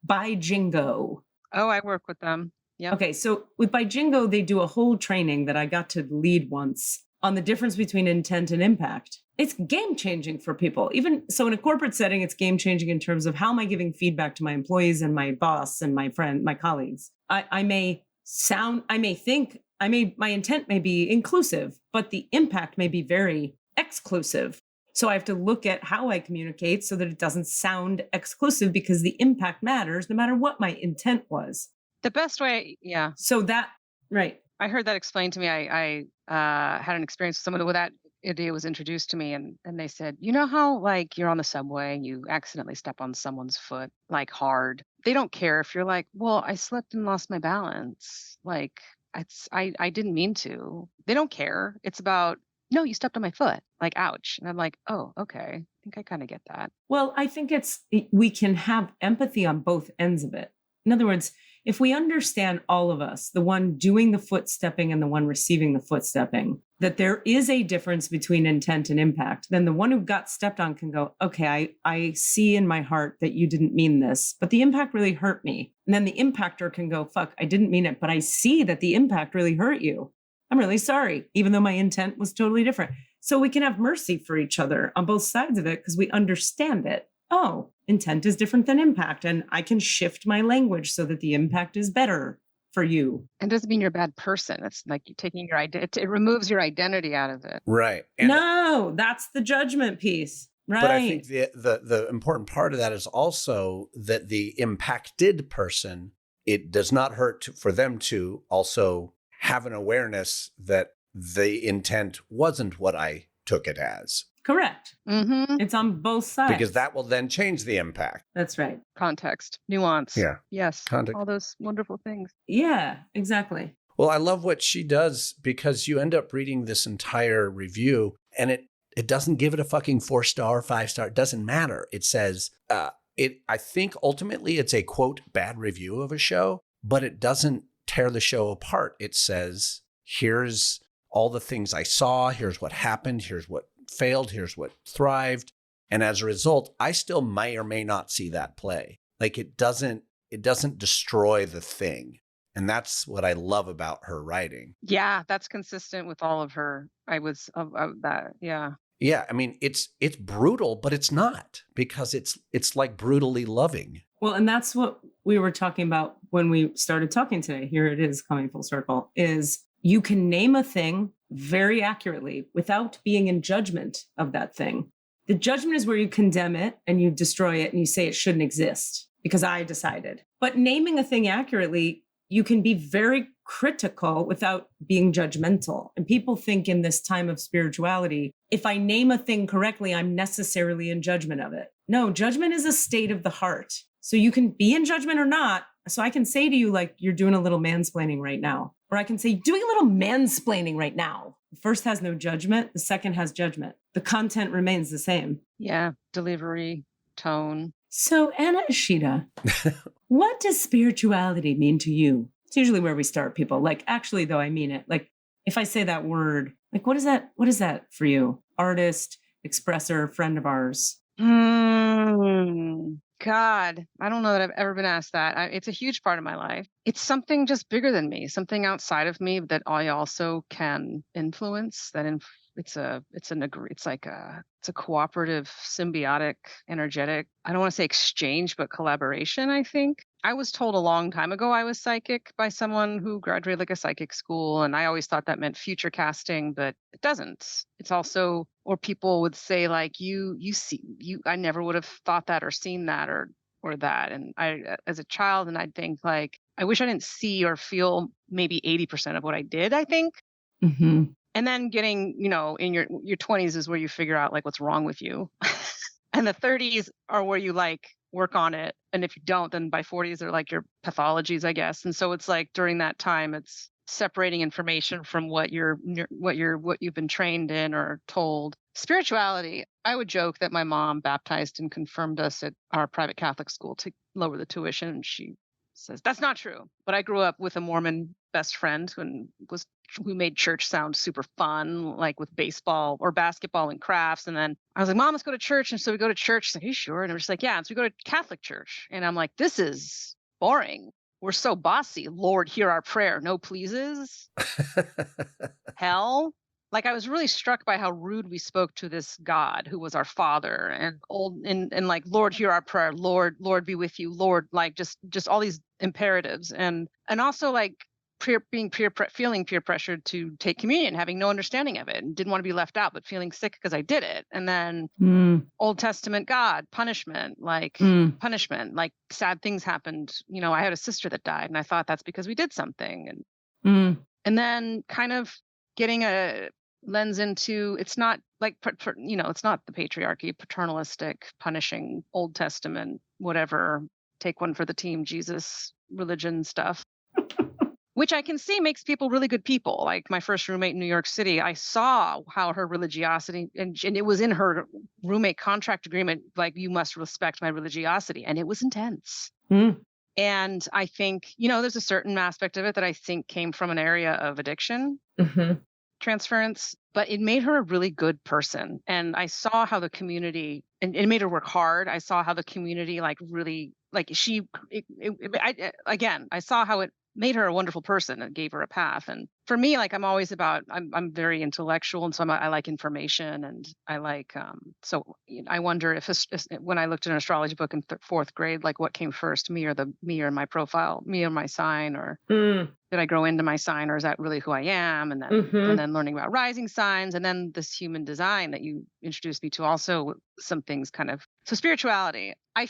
By-Jingo. Oh, I work with them. Yeah. Okay, so with By-Jingo, they do a whole training that I got to lead once on the difference between intent and impact. It's game-changing for people. Even so, in a corporate setting, it's game-changing in terms of how am I giving feedback to my employees and my boss and my colleagues. My intent may be inclusive, but the impact may be very exclusive. So I have to look at how I communicate so that it doesn't sound exclusive, because the impact matters no matter what my intent was. The best way, yeah. So that, right. I heard that explained to me. I had an experience with someone where that idea was introduced to me, and they said, you know how like you're on the subway and you accidentally step on someone's foot like hard. They don't care if you're like, well, I slipped and lost my balance. Like I didn't mean to. They don't care. It's about, no, you stepped on my foot. Like, ouch. And I'm like, oh, okay. I think I kind of get that. Well, I think we can have empathy on both ends of it. In other words, if we understand, all of us, the one doing the foot stepping and the one receiving the foot stepping, that there is a difference between intent and impact, then the one who got stepped on can go, okay, I see in my heart that you didn't mean this, but the impact really hurt me. And then the impactor can go, fuck, I didn't mean it, but I see that the impact really hurt you. I'm really sorry, even though my intent was totally different. So we can have mercy for each other on both sides of it because we understand it. Oh, intent is different than impact, and I can shift my language so that the impact is better for you. And doesn't mean you're a bad person. It's like you taking your identity, it removes your identity out of it. Right. And no, that's the judgment piece. Right. But I think the important part of that is also that the impacted person, it does not hurt for them to also have an awareness that the intent wasn't what I took it as. Correct. Mm-hmm. It's on both sides. Because that will then change the impact. That's right. Context, nuance. Yeah. Yes. Context. All those wonderful things. Yeah, exactly. Well, I love what she does because you end up reading this entire review and it doesn't give it a fucking 4-star, 5-star. It doesn't matter. It says, I think ultimately it's a quote, bad review of a show, but it doesn't tear the show apart. It says, here's all the things I saw. Here's what happened. Here's what failed. Here's what thrived. And as a result, I still may or may not see that play. Like it doesn't destroy the thing. And that's what I love about her writing. Yeah, that's consistent with all of her. I was of that. Yeah. Yeah. I mean, it's brutal, but it's not, because it's like brutally loving. Well, and that's what we were talking about when we started talking today. Here it is coming full circle, is you can name a thing very accurately without being in judgment of that thing. The judgment is where you condemn it and you destroy it and you say it shouldn't exist because I decided. But naming a thing accurately, you can be very critical without being judgmental. And people think in this time of spirituality, if I name a thing correctly, I'm necessarily in judgment of it. No, judgment is a state of the heart. So you can be in judgment or not. So I can say to you, like, you're doing a little mansplaining right now. Or I can say, doing a little mansplaining right now. The first has no judgment. The second has judgment. The content remains the same. Yeah. Delivery, tone. So Anna Ishida, what does spirituality mean to you? It's usually where we start, people. Like, actually, though, I mean it. Like, if I say that word, like, what is that? What is that for you? Artist, expresser, friend of ours. God, I don't know that I've ever been asked that. It's a huge part of my life. It's something just bigger than me, something outside of me that I also can influence. It's a cooperative, symbiotic, energetic. I don't want to say exchange, but collaboration. I think I was told a long time ago I was psychic by someone who graduated like a psychic school, and I always thought that meant future casting, but it doesn't. It's also, or people would say like you see. I never would have thought that or seen that or that. And I, as a child, and I'd think like, I wish I didn't see or feel maybe 80% of what I did. I think. Mm-hmm. And then getting, in your 20s is where you figure out like what's wrong with you. And the 30s are where you like work on it. And if you don't, then by 40s are like your pathologies, I guess. And so it's like during that time, it's separating information from what you've been trained in or told. Spirituality, I would joke that my mom baptized and confirmed us at our private Catholic school to lower the tuition. And she says, that's not true. But I grew up with a Mormon best friend and was church sound super fun, like with baseball or basketball and crafts. And then I was like, Mom, let's go to church. And so we go to church. She's like, are you sure? And I'm just like, yeah. And so we go to Catholic church. And I'm like, this is boring. We're so bossy. Lord, hear our prayer. No pleases. Hell. Like, I was really struck by how rude we spoke to this God who was our father, and and like, Lord, hear our prayer. Lord be with you. Lord, like just all these imperatives, and also like feeling peer pressured to take communion, having no understanding of it, and didn't want to be left out, but feeling sick because I did it. And then Old Testament God, punishment, like sad things happened. You know, I had a sister that died, and I thought that's because we did something, and then kind of getting a lens into, it's not like, it's not the patriarchy, paternalistic, punishing, Old Testament, whatever, take one for the team, Jesus, religion stuff, which I can see makes people really good people. Like my first roommate in New York City, I saw how her religiosity, and it was in her roommate contract agreement, like, you must respect my religiosity. And it was intense. And I think, there's a certain aspect of it that I think came from an area of addiction transference, but it made her a really good person. And I saw how the community, and it made her work hard. I saw how the community, like, really, like, I saw how it made her a wonderful person and gave her a path. And for me, like, I'm always about, I'm very intellectual. And so I like information, and I like, so I wonder if when I looked at an astrology book in fourth grade, like, what came first, me or my profile, me or my sign, or did I grow into my sign, or is that really who I am? And then, and then learning about rising signs, and then this human design that you introduced me to, also some things kind of, so spirituality. I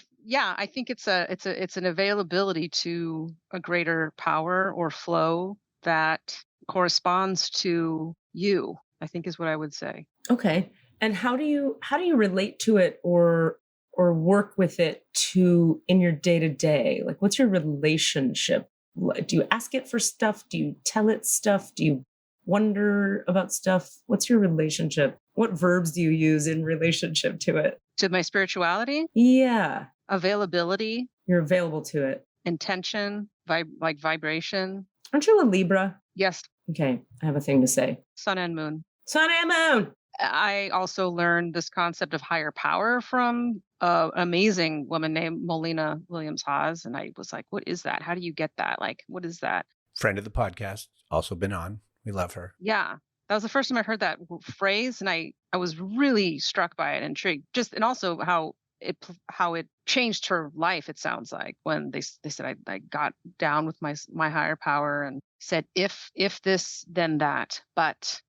think it's an availability to a greater power or flow that corresponds to you, I think, is what I would say. Okay. And how do you relate to it or work with it in your day-to-day? Like, what's your relationship? Do you ask it for stuff? Do you tell it stuff? Do you wonder about stuff? What's your relationship? What verbs do you use in relationship to it? To my spirituality? Yeah. Availability. You're available to it. Intention, like vibration. Aren't you a Libra? Yes. Okay, I have a thing to say. Sun and moon. Sun and moon. I also learned this concept of higher power from an amazing woman named Molina Williams-Haas. And I was like, what is that? How do you get that? Like, what is that? Friend of the podcast, also been on. We love her. Yeah. That was the first time I heard that phrase. And I was really struck by it, intrigued. And also how it changed her life, it sounds like, when they said I got down with my higher power and said, if this, then that, but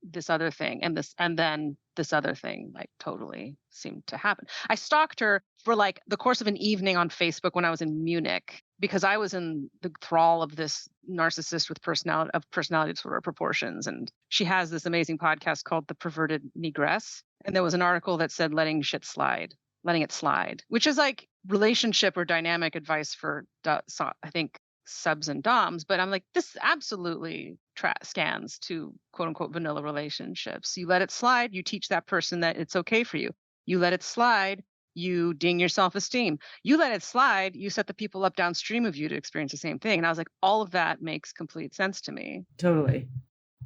this other thing, and then this other thing, like, totally seemed to happen. I stalked her for like the course of an evening on Facebook when I was in Munich, because I was in the thrall of this narcissist with personality disorder proportions. And she has this amazing podcast called The Perverted Negress. And there was an article that said letting it slide, which is like relationship or dynamic advice for, I think, subs and doms. But I'm like, this absolutely scans to quote unquote vanilla relationships. You let it slide, you teach that person that it's okay for you. You let it slide, you ding your self-esteem. You let it slide, you set the people up downstream of you to experience the same thing. And I was like, all of that makes complete sense to me. Totally.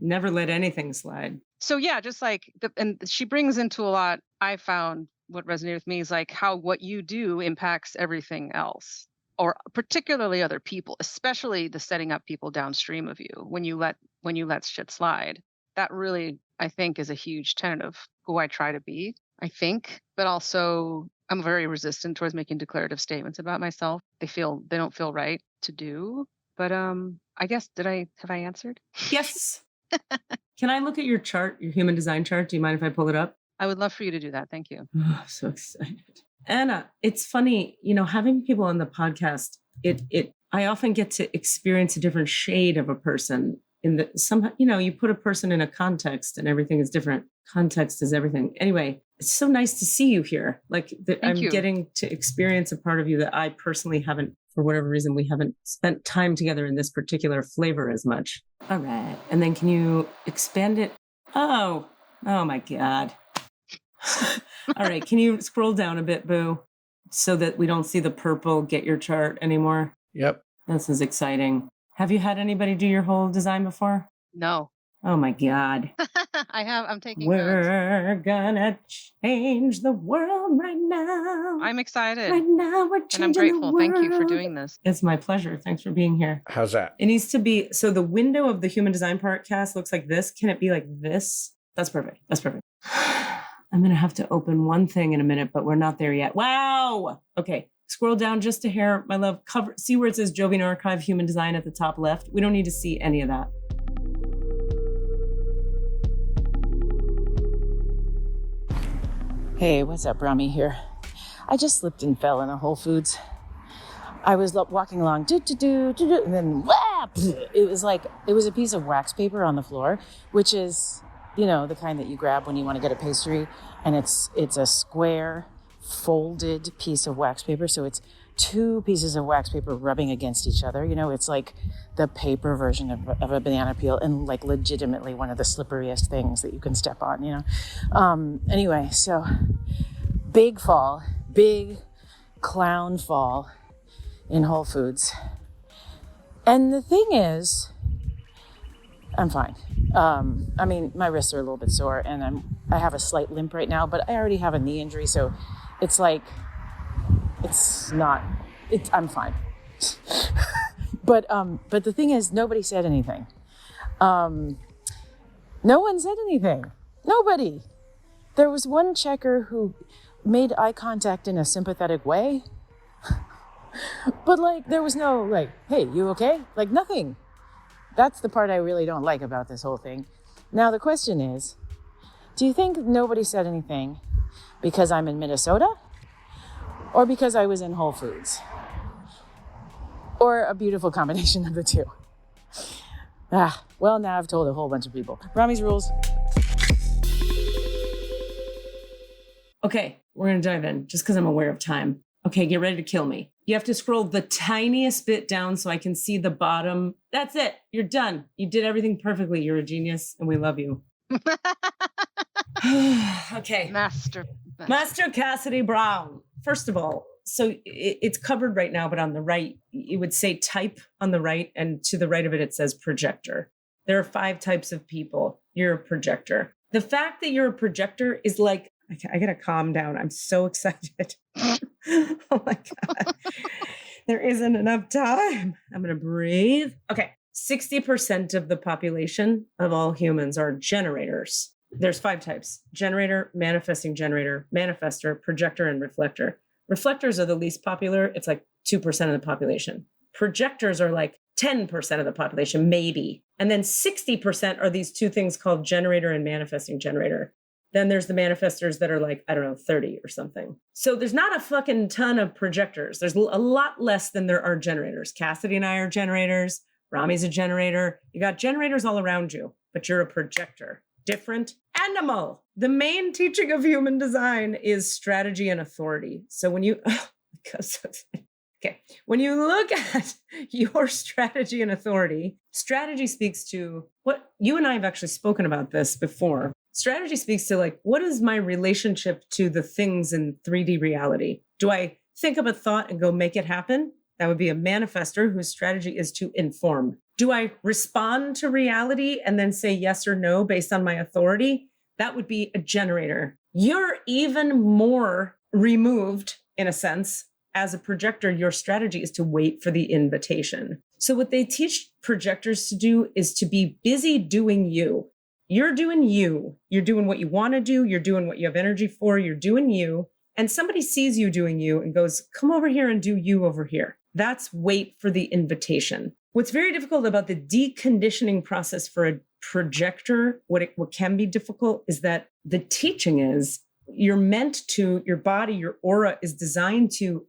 Never let anything slide. So yeah, just like, and she brings into a lot, I found what resonated with me is like how what you do impacts everything else, or particularly other people, especially the setting up people downstream of you when you let shit slide. That really, I think, is a huge tenet of who I try to be, I think. But also, I'm very resistant towards making declarative statements about myself. They don't feel right to do. But I guess, have I answered? Yes. Can I look at your chart, your human design chart? Do you mind if I pull it up? I would love for you to do that. Thank you. Oh, I'm so excited. Anna, it's funny, having people on the podcast, I often get to experience a different shade of a person you put a person in a context and everything is different. Context is everything. Anyway, it's so nice to see you here. Like I'm getting to experience a part of you that I personally haven't, for whatever reason, we haven't spent time together in this particular flavor as much. All right. And then can you expand it? Oh my God. All right. Can you scroll down a bit, Boo, so that we don't see the purple get your chart anymore? Yep. This is exciting. Have you had anybody do your whole design before? No. Oh my God. I'm taking notes. We're gonna change the world right now. I'm excited. Right now we're changing And I'm grateful. the world. Thank you for doing this. It's my pleasure. Thanks for being here. How's that? It needs to be, so the window of the human design part, Cass, looks like this. Can it be like this? That's perfect. That's perfect. I'm going to have to open one thing in a minute, but we're not there yet. Wow. Okay. Scroll down just a hair, my love. See where it says Jovian Archive Human Design at the top left? We don't need to see any of that. Hey, what's up, Rami here? I just slipped and fell in a Whole Foods. I was walking along, and then whap! It was a piece of wax paper on the floor, which is, the kind that you grab when you want to get a pastry, and it's a square folded piece of wax paper. So it's two pieces of wax paper rubbing against each other. It's like the paper version of a banana peel, and like legitimately one of the slipperiest things that you can step on, Anyway, so big clown fall in Whole Foods. And the thing is, I'm fine. My wrists are a little bit sore, and I have a slight limp right now, but I already have a knee injury, so it's like, I'm fine. But the thing is, nobody said anything. No one said anything. Nobody. There was one checker who made eye contact in a sympathetic way. But there was no hey, you okay? Nothing. That's the part I really don't like about this whole thing. Now the question is, do you think nobody said anything because I'm in Minnesota? Or because I was in Whole Foods? Or a beautiful combination of the two? Well, now I've told a whole bunch of people. Rami's rules. Okay, we're going to dive in just because I'm aware of time. Okay, get ready to kill me. You have to scroll the tiniest bit down so I can see the bottom. That's it. You're done. You did everything perfectly. You're a genius and we love you. Okay. Master Cassidy Brown. First of all, so it's covered right now, but on the right, it would say type on the right, and to the right of it, it says projector. There are 5 types of people. You're a projector. The fact that you're a projector is like, I gotta calm down. I'm so excited. Oh my God. There isn't enough time. I'm gonna breathe. Okay. 60% of the population of all humans are generators. There's 5 types: generator, manifesting generator, manifestor, projector, and reflector. Reflectors are the least popular. It's like 2% of the population. Projectors are like 10% of the population, maybe. And then 60% are these 2 things called generator and manifesting generator. Then there's the manifestors that are like, 30 or something. So there's not a fucking ton of projectors. There's a lot less than there are generators. Cassidy and I are generators. Rami's a generator. You got generators all around you, but you're a projector. Different animal. The main teaching of human design is strategy and authority. So when you look at your strategy and authority, strategy speaks to what you and I have actually spoken about this before. Strategy speaks to what is my relationship to the things in 3D reality? Do I think of a thought and go make it happen? That would be a manifestor whose strategy is to inform. Do I respond to reality and then say yes or no based on my authority? That would be a generator. You're even more removed, in a sense. As a projector, your strategy is to wait for the invitation. So what they teach projectors to do is to be busy doing you. You're doing you. You're doing what you want to do. You're doing what you have energy for. You're doing you. And somebody sees you doing you and goes, come over here and do you over here. That's wait for the invitation. What's very difficult about the deconditioning process for a projector, what can be difficult is that the teaching is you're meant to, your body, your aura is designed to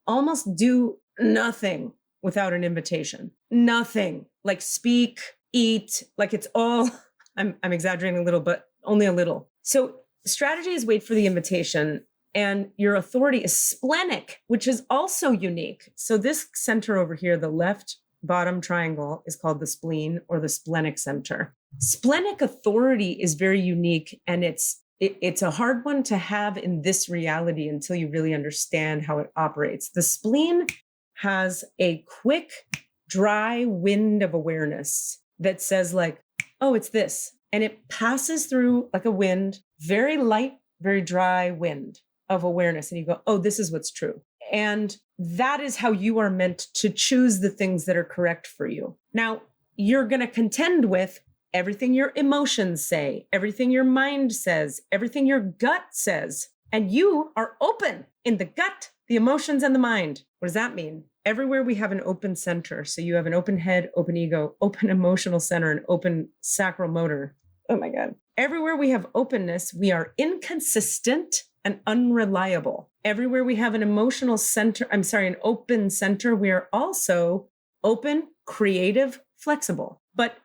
almost do nothing without an invitation. Nothing. Speak, eat, it's all, I'm exaggerating a little, but only a little. So strategy is wait for the invitation. And your authority is splenic, which is also unique. So this center over here, the left bottom triangle, is called the spleen or the splenic center. Splenic authority is very unique, and it's a hard one to have in this reality until you really understand how it operates. The spleen has a quick, dry wind of awareness that says oh, it's this. And it passes through like a wind, very light, very dry wind of awareness. And you go, oh, this is what's true. And that is how you are meant to choose the things that are correct for you. Now, you're going to contend with everything your emotions say, everything your mind says, everything your gut says. And you are open in the gut, the emotions, and the mind. What does that mean? Everywhere we have an open center. So you have an open head, open ego, open emotional center, and open sacral motor. Oh my God. Everywhere we have openness, we are inconsistent and unreliable. Everywhere we have an emotional center, an open center, we are also open, creative, flexible. But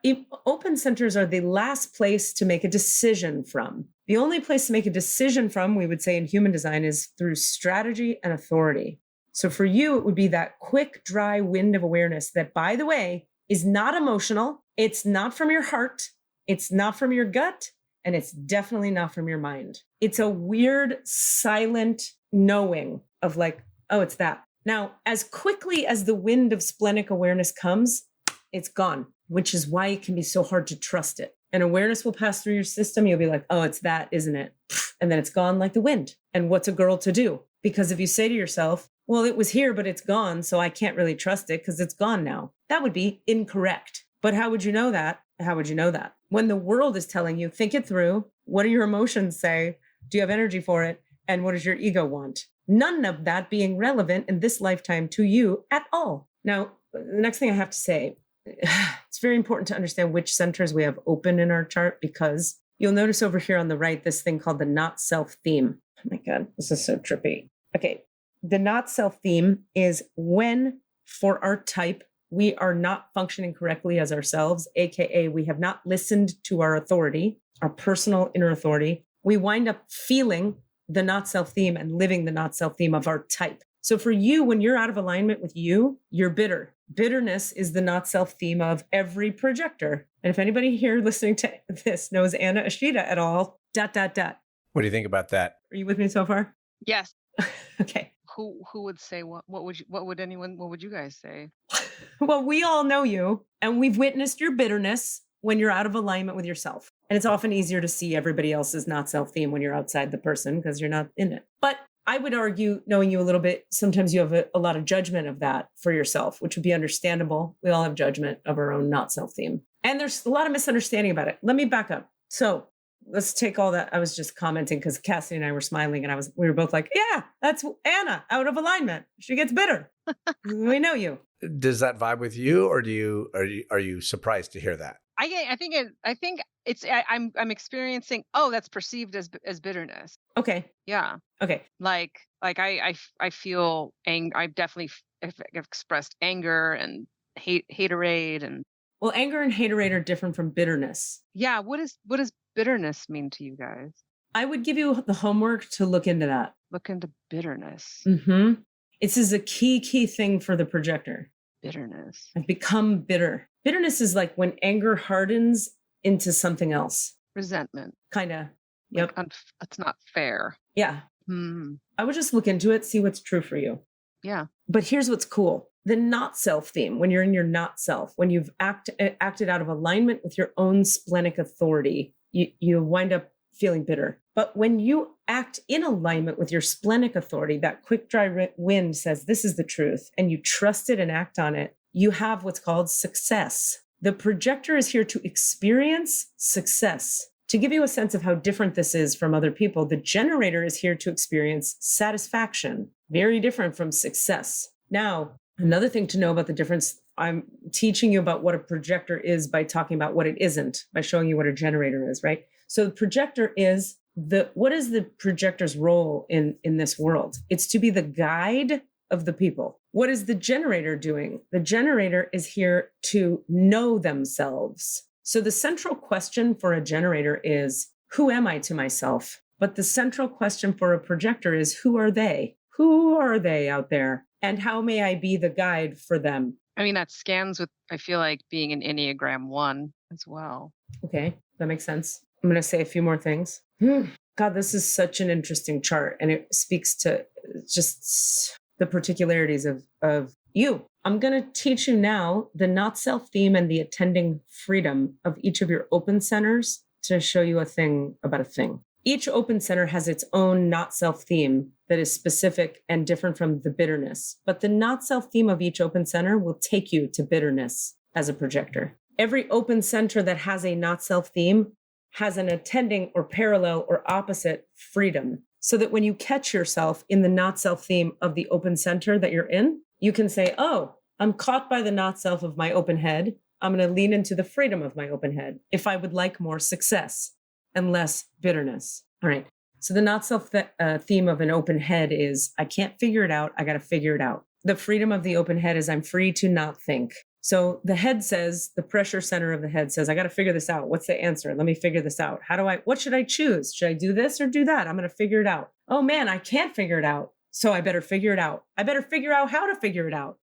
open centers are the last place to make a decision from. The only place to make a decision from, we would say in human design, is through strategy and authority. So for you, it would be that quick, dry wind of awareness that, by the way, is not emotional. It's not from your heart. It's not from your gut. And it's definitely not from your mind. It's a weird, silent knowing of like, oh, it's that. Now, as quickly as the wind of splenic awareness comes, it's gone, which is why it can be so hard to trust it. And awareness will pass through your system. You'll be like, oh, it's that, isn't it? And then it's gone like the wind. And what's a girl to do? Because if you say to yourself, well, it was here, but it's gone, so I can't really trust it because it's gone now, that would be incorrect. But how would you know that? How would you know that? When the world is telling you, think it through. What do your emotions say? Do you have energy for it? And what does your ego want? None of that being relevant in this lifetime to you at all. Now, the next thing I have to say, it's very important to understand which centers we have open in our chart, because you'll notice over here on the right, this thing called the not self theme. Oh my God, this is so trippy. Okay. The not self theme is when, for our type, we are not functioning correctly as ourselves, AKA we have not listened to our authority, our personal inner authority. We wind up feeling the not self theme and living the not self theme of our type. So for you, when you're out of alignment with you, you're bitter. Bitterness is the not self theme of every projector. And if anybody here listening to this knows Anna Ishida at all, ... What do you think about that? Are you with me so far? Yes. Okay. Who would say what? What would you guys say? Well, we all know you, and we've witnessed your bitterness when you're out of alignment with yourself. And it's often easier to see everybody else's not self theme when you're outside the person because you're not in it. But I would argue, knowing you a little bit, sometimes you have a lot of judgment of that for yourself, which would be understandable. We all have judgment of our own not self theme. And there's a lot of misunderstanding about it. Let me back up. So let's take all that. I was just commenting because Cassidy and I were smiling and we were both like, yeah, that's Anna out of alignment. She gets bitter. We know you. Does that vibe with you, or are you surprised to hear that? I think I'm experiencing, oh, that's perceived as bitterness. Okay. Yeah. Okay. Like I feel I've definitely expressed anger and haterade and. Well, anger and haterade are different from bitterness. Yeah. What does bitterness mean to you guys? I would give you the homework to look into that. Look into bitterness. Mm-hmm. This is a key thing for the projector. Bitterness. I've become bitter. Bitterness is like when anger hardens into something else. Resentment. Kind of. Yep. It's not fair. Yeah. I would just look into it, see what's true for you. Yeah. But here's what's cool. The not self theme, when you're in your not self, when you've acted out of alignment with your own splenic authority, you wind up feeling bitter. But when you act in alignment with your splenic authority, that quick, dry wind says, this is the truth, and you trust it and act on it, you have what's called success. The projector is here to experience success. To give you a sense of how different this is from other people, the generator is here to experience satisfaction. Very different from success. Now, another thing to know about the difference, I'm teaching you about what a projector is by talking about what it isn't, by showing you what a generator is, right? So the projector is what is the projector's role in this world? It's to be the guide of the people. What is the generator doing? The generator is here to know themselves. So the central question for a generator is, who am I to myself? But the central question for a projector is, who are they? Who are they out there? And how may I be the guide for them? I mean, that scans with, I feel like, being an Enneagram 1 as well. Okay, that makes sense. I'm going to say a few more things. God, this is such an interesting chart, and it speaks to just the particularities of I'm going to teach you now the not self theme and the attending freedom of each of your open centers to show you a thing about a thing. Each open center has its own not self theme that is specific and different from the bitterness. But the not self theme of each open center will take you to bitterness as a projector. Every open center that has a not self theme has an attending or parallel or opposite freedom. So that when you catch yourself in the not self theme of the open center that you're in, you can say, oh, I'm caught by the not self of my open head. I'm going to lean into the freedom of my open head if I would like more success and less bitterness. All right. So the not self theme of an open head is, I can't figure it out. I got to figure it out. The freedom of the open head is I'm free to not think. So the head says, the pressure center of the head says, I got to figure this out. What's the answer? Let me figure this out. What should I choose? Should I do this or do that? I'm going to figure it out. Oh man, I can't figure it out. So I better figure it out. I better figure out how to figure it out.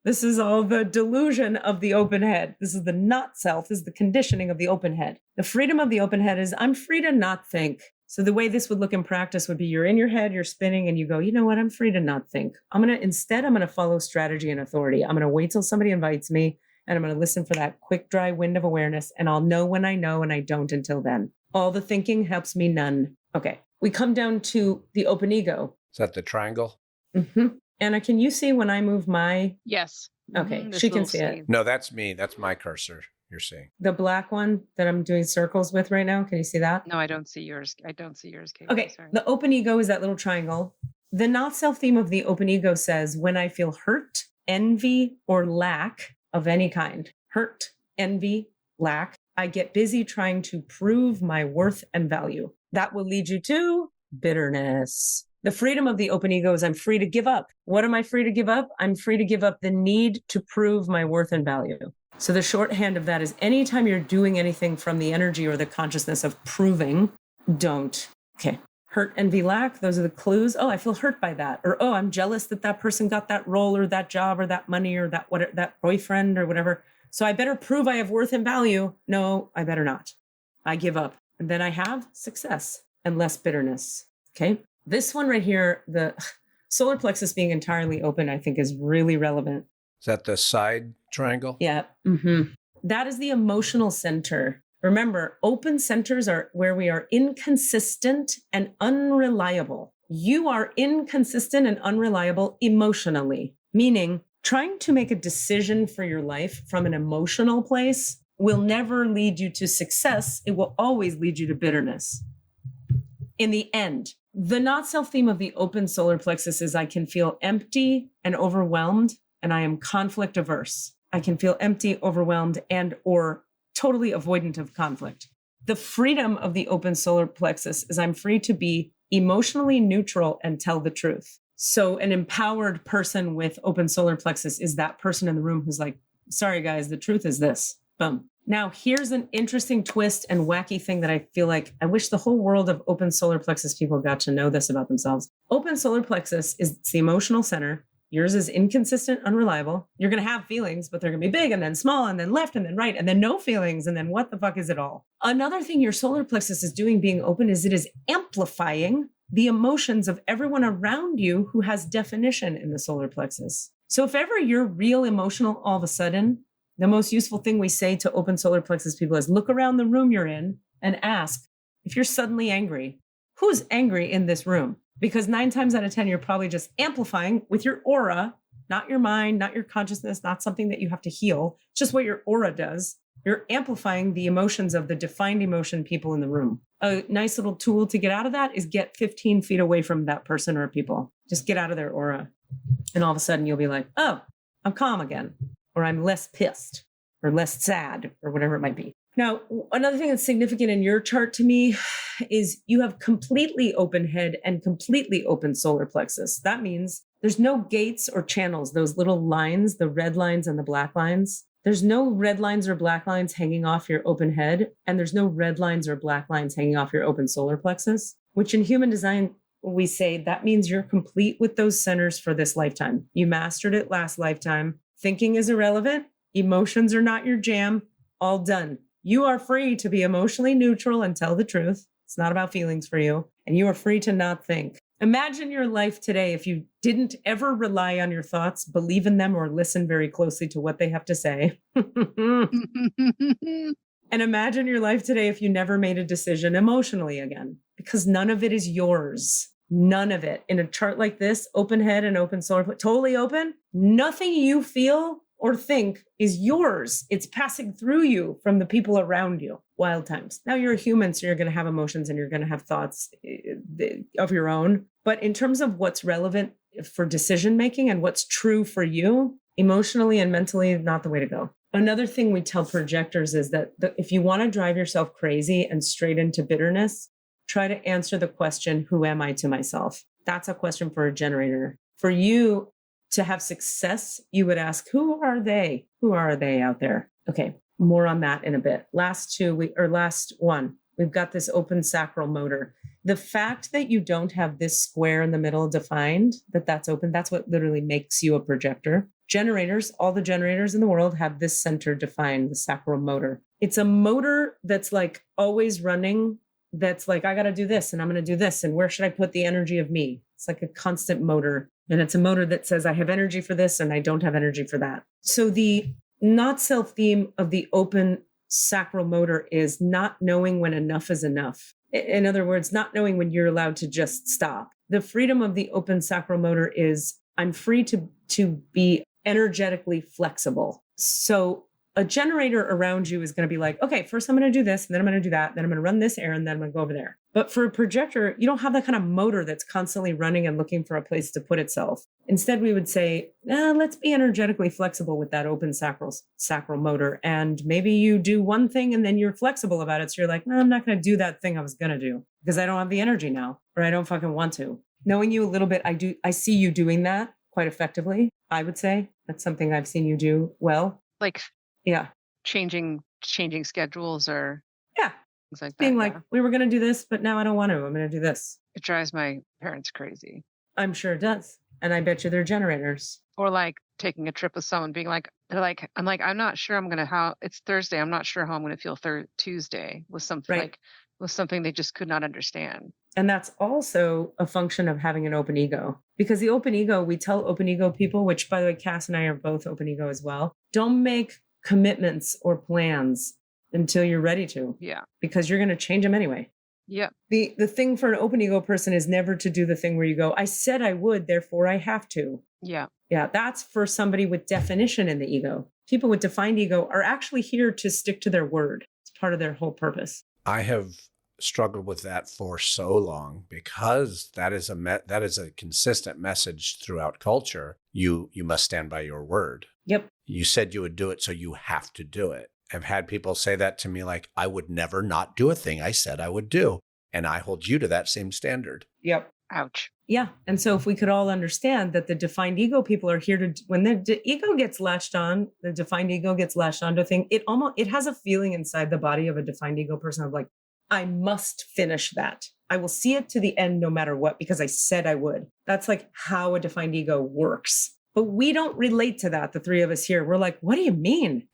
This is all the delusion of the open head. This is the not self. This is the conditioning of the open head. The freedom of the open head is I'm free to not think. So the way this would look in practice would be you're in your head, you're spinning, and you go, you know what? I'm free to not think. I'm going to follow strategy and authority. I'm going to wait till somebody invites me, and I'm going to listen for that quick, dry wind of awareness, and I'll know when I know, and I don't until then. All the thinking helps me none. Okay. We come down to the open ego. Is that the triangle? Mm-hmm. Anna, can you see when I move my... Yes. Okay, This she can little see it. sleeve. No, that's me. That's my cursor you're seeing. The black one that I'm doing circles with right now. Can you see that? No, I don't see yours. Katie. Okay, Sorry. the open ego is that little triangle. The not self theme of the open ego says, when I feel hurt, envy, or lack of any kind, hurt, envy, lack, I get busy trying to prove my worth and value. That will lead you to bitterness. The freedom of the open ego is I'm free to give up. What am I free to give up? I'm free to give up the need to prove my worth and value. So the shorthand of that is anytime you're doing anything from the energy or the consciousness of proving, don't. Okay. Hurt, envy, lack. Those are the clues. Oh, I feel hurt by that. Or, oh, I'm jealous that that person got that role or that job or that money or that boyfriend or whatever. So I better prove I have worth and value. No, I better not. I give up. And then I have success and less bitterness. Okay. This one right here, the solar plexus being entirely open, I think is really relevant. Is that the side triangle? Yeah. Mm-hmm. That is the emotional center. Remember, open centers are where we are inconsistent and unreliable. You are inconsistent and unreliable emotionally, meaning trying to make a decision for your life from an emotional place will never lead you to success. It will always lead you to bitterness. In the end, the not self theme of the open solar plexus is I can feel empty and overwhelmed, and I am conflict averse. I can feel empty, overwhelmed, and or totally avoidant of conflict. The freedom of the open solar plexus is I'm free to be emotionally neutral and tell the truth. So an empowered person with open solar plexus is that person in the room who's like, sorry guys, the truth is this. Boom. Now, here's an interesting twist and wacky thing that I feel like I wish the whole world of open solar plexus people got to know this about themselves. Open solar plexus is the emotional center. Yours is inconsistent, unreliable. You're going to have feelings, but they're going to be big and then small and then left and then right and then no feelings. And then what the fuck is it all? Another thing your solar plexus is doing being open is it is amplifying the emotions of everyone around you who has definition in the solar plexus. So if ever you're real emotional all of a sudden, the most useful thing we say to open solar plexus people is look around the room you're in and ask if you're suddenly angry, who's angry in this room? Because 9 times out of 10, you're probably just amplifying with your aura, not your mind, not your consciousness, not something that you have to heal. It's just what your aura does. You're amplifying the emotions of the defined emotion people in the room. A nice little tool to get out of that is get 15 feet away from that person or people. Just get out of their aura. And all of a sudden you'll be like, oh, I'm calm again. Or I'm less pissed or less sad or whatever it might be. Now, another thing that's significant in your chart to me is you have completely open head and completely open solar plexus. That means there's no gates or channels, those little lines, the red lines and the black lines. There's no red lines or black lines hanging off your open head, and there's no red lines or black lines hanging off your open solar plexus, which in human design, we say that means you're complete with those centers for this lifetime. You mastered it last lifetime. Thinking is irrelevant. Emotions are not your jam. All done. You are free to be emotionally neutral and tell the truth. It's not about feelings for you. And you are free to not think. Imagine your life today if you didn't ever rely on your thoughts, believe in them, or listen very closely to what they have to say. And imagine your life today if you never made a decision emotionally again, because none of it is yours. None of it. In a chart like this, open head and open solar, totally open, nothing you feel or think is yours. It's passing through you from the people around you. Wild times. Now you're a human, so you're going to have emotions and you're going to have thoughts of your own. But in terms of what's relevant for decision making and what's true for you, emotionally and mentally, not the way to go. Another thing we tell projectors is that if you want to drive yourself crazy and straight into bitterness, try to answer the question, who am I to myself? That's a question for a generator. For you to have success, you would ask, who are they? Who are they out there? Okay, more on that in a bit. Last one, we've got this open sacral motor. The fact that you don't have this square in the middle defined, that's open, that's what literally makes you a projector. Generators, all the generators in the world have this center defined, the sacral motor. It's a motor that's like always running. That's like, I got to do this and I'm going to do this. And where should I put the energy of me? It's like a constant motor. And it's a motor that says, I have energy for this and I don't have energy for that. So the not self theme of the open sacral motor is not knowing when enough is enough. In other words, not knowing when you're allowed to just stop. The freedom of the open sacral motor is I'm free to be energetically flexible. So a generator around you is going to be like, okay, first I'm going to do this, and then I'm going to do that, then I'm going to run this errand, then I'm going to go over there. But for a projector, you don't have that kind of motor that's constantly running and looking for a place to put itself. Instead, we would say, let's be energetically flexible with that open sacral motor. And maybe you do one thing and then you're flexible about it. So you're like, no, I'm not going to do that thing I was going to do because I don't have the energy now, or I don't fucking want to. Knowing you a little bit, I see you doing that quite effectively, I would say. That's something I've seen you do well. Like, yeah, changing schedules or things like that. Being like, we were going to do this, but now I don't want to. I'm going to do this. It drives my parents crazy. I'm sure it does. And I bet you they're generators. Or like taking a trip with someone being like, I'm not sure it's Thursday. I'm not sure how I'm going to feel Tuesday with something right. with something they just could not understand. And that's also a function of having an open ego, because the open ego, we tell open ego people, which by the way, Cass and I are both open ego as well. Don't make commitments or plans until you're ready to. Yeah. Because you're going to change them anyway. Yeah. The thing for an open ego person is never to do the thing where you go, I said I would, therefore I have to. Yeah. Yeah. That's for somebody with definition in the ego. People with defined ego are actually here to stick to their word. It's part of their whole purpose. I have struggled with that for so long because that is a consistent message throughout culture. You must stand by your word. Yep. You said you would do it, so you have to do it. I've had people say that to me, like, I would never not do a thing I said I would do. And I hold you to that same standard. Yep. Ouch. Yeah. And so if we could all understand that the defined ego people are here to, when the ego gets latched on, the defined ego gets latched onto a thing, it has a feeling inside the body of a defined ego person of like, I must finish that. I will see it to the end no matter what, because I said I would. That's like how a defined ego works. But we don't relate to that, the three of us here. We're like, what do you mean?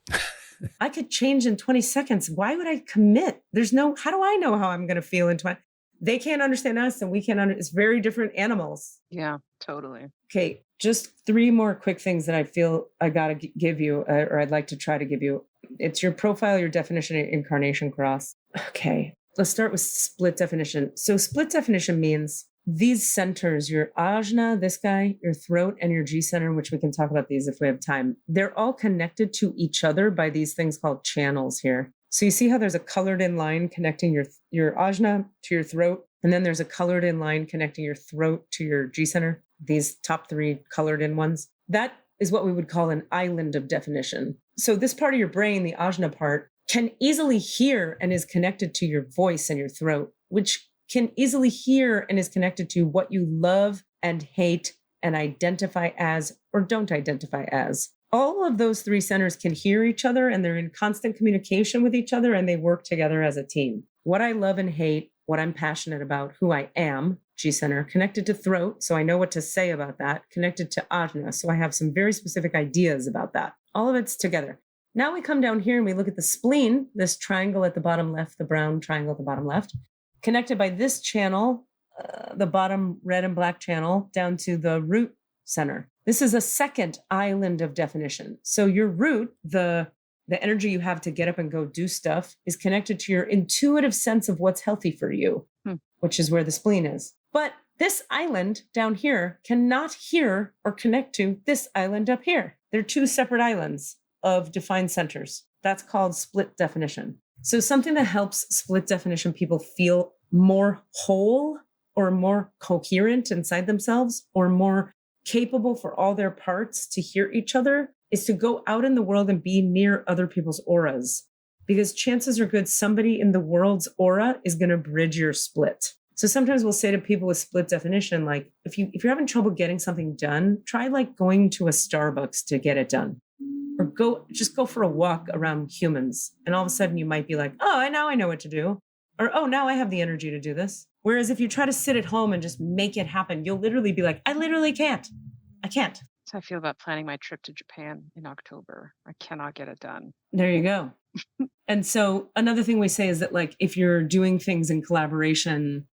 I could change in 20 seconds. Why would I commit? How do I know how I'm going to feel in 20? They can't understand us and we can't it's very different animals. Yeah, totally. Okay. Just 3 more quick things that I feel I got to give you, or I'd like to try to give you. It's your profile, your definition, and incarnation cross. Okay. Let's start with split definition. So split definition means these centers, your ajna, this guy, your throat, and your G center, which we can talk about these if we have time. They're all connected to each other by these things called channels here. So you see how there's a colored in line connecting your ajna to your throat, and then there's a colored in line connecting your throat to your G center, these top 3 colored in ones. That is what we would call an island of definition. So this part of your brain, the ajna part, can easily hear and is connected to your voice and your throat, which can easily hear and is connected to what you love and hate and identify as or don't identify as. All of those 3 centers can hear each other and they're in constant communication with each other and they work together as a team. What I love and hate, what I'm passionate about, who I am, G center, connected to throat, so I know what to say about that, connected to ajna, so I have some very specific ideas about that. All of it's together. Now we come down here and we look at the spleen, this triangle at the bottom left, the brown triangle at the bottom left, connected by this channel the bottom red and black channel down to the root center. This is a second island of definition. So your root, the energy you have to get up and go do stuff, is connected to your intuitive sense of what's healthy for you, which is where the spleen is. But this island down here cannot hear or connect to this island up here. They're two separate islands of defined centers. That's called split definition. So something that helps split definition people feel more whole or more coherent inside themselves or more capable for all their parts to hear each other is to go out in the world and be near other people's auras. Because chances are good somebody in the world's aura is going to bridge your split. So sometimes we'll say to people with split definition, like, if you're having trouble getting something done, try like going to a Starbucks to get it done. Or just go for a walk around humans. And all of a sudden you might be like, oh, now I know what to do. Or, oh, now I have the energy to do this. Whereas if you try to sit at home and just make it happen, you'll literally be like, I literally can't. I can't. That's how I feel about planning my trip to Japan in October. I cannot get it done. There you go. And so another thing we say is that, like, if you're doing things in collaboration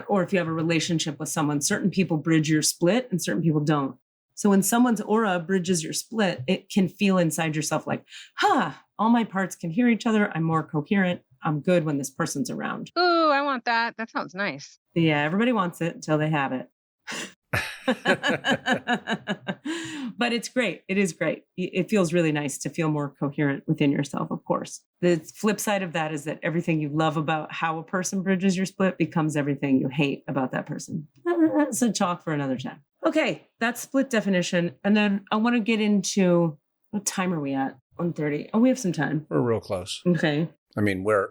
or if you have a relationship with someone, certain people bridge your split and certain people don't. So when someone's aura bridges your split, it can feel inside yourself like, all my parts can hear each other. I'm more coherent. I'm good when this person's around. Ooh, I want that. That sounds nice. Yeah, everybody wants it until they have it. But it's great. It is great. It feels really nice to feel more coherent within yourself, of course. The flip side of that is that everything you love about how a person bridges your split becomes everything you hate about that person. So talk for another time. Okay, that's split definition. And then I want to get into, what time are we at? 1:30. Oh, we have some time. We're real close. Okay. I mean, we're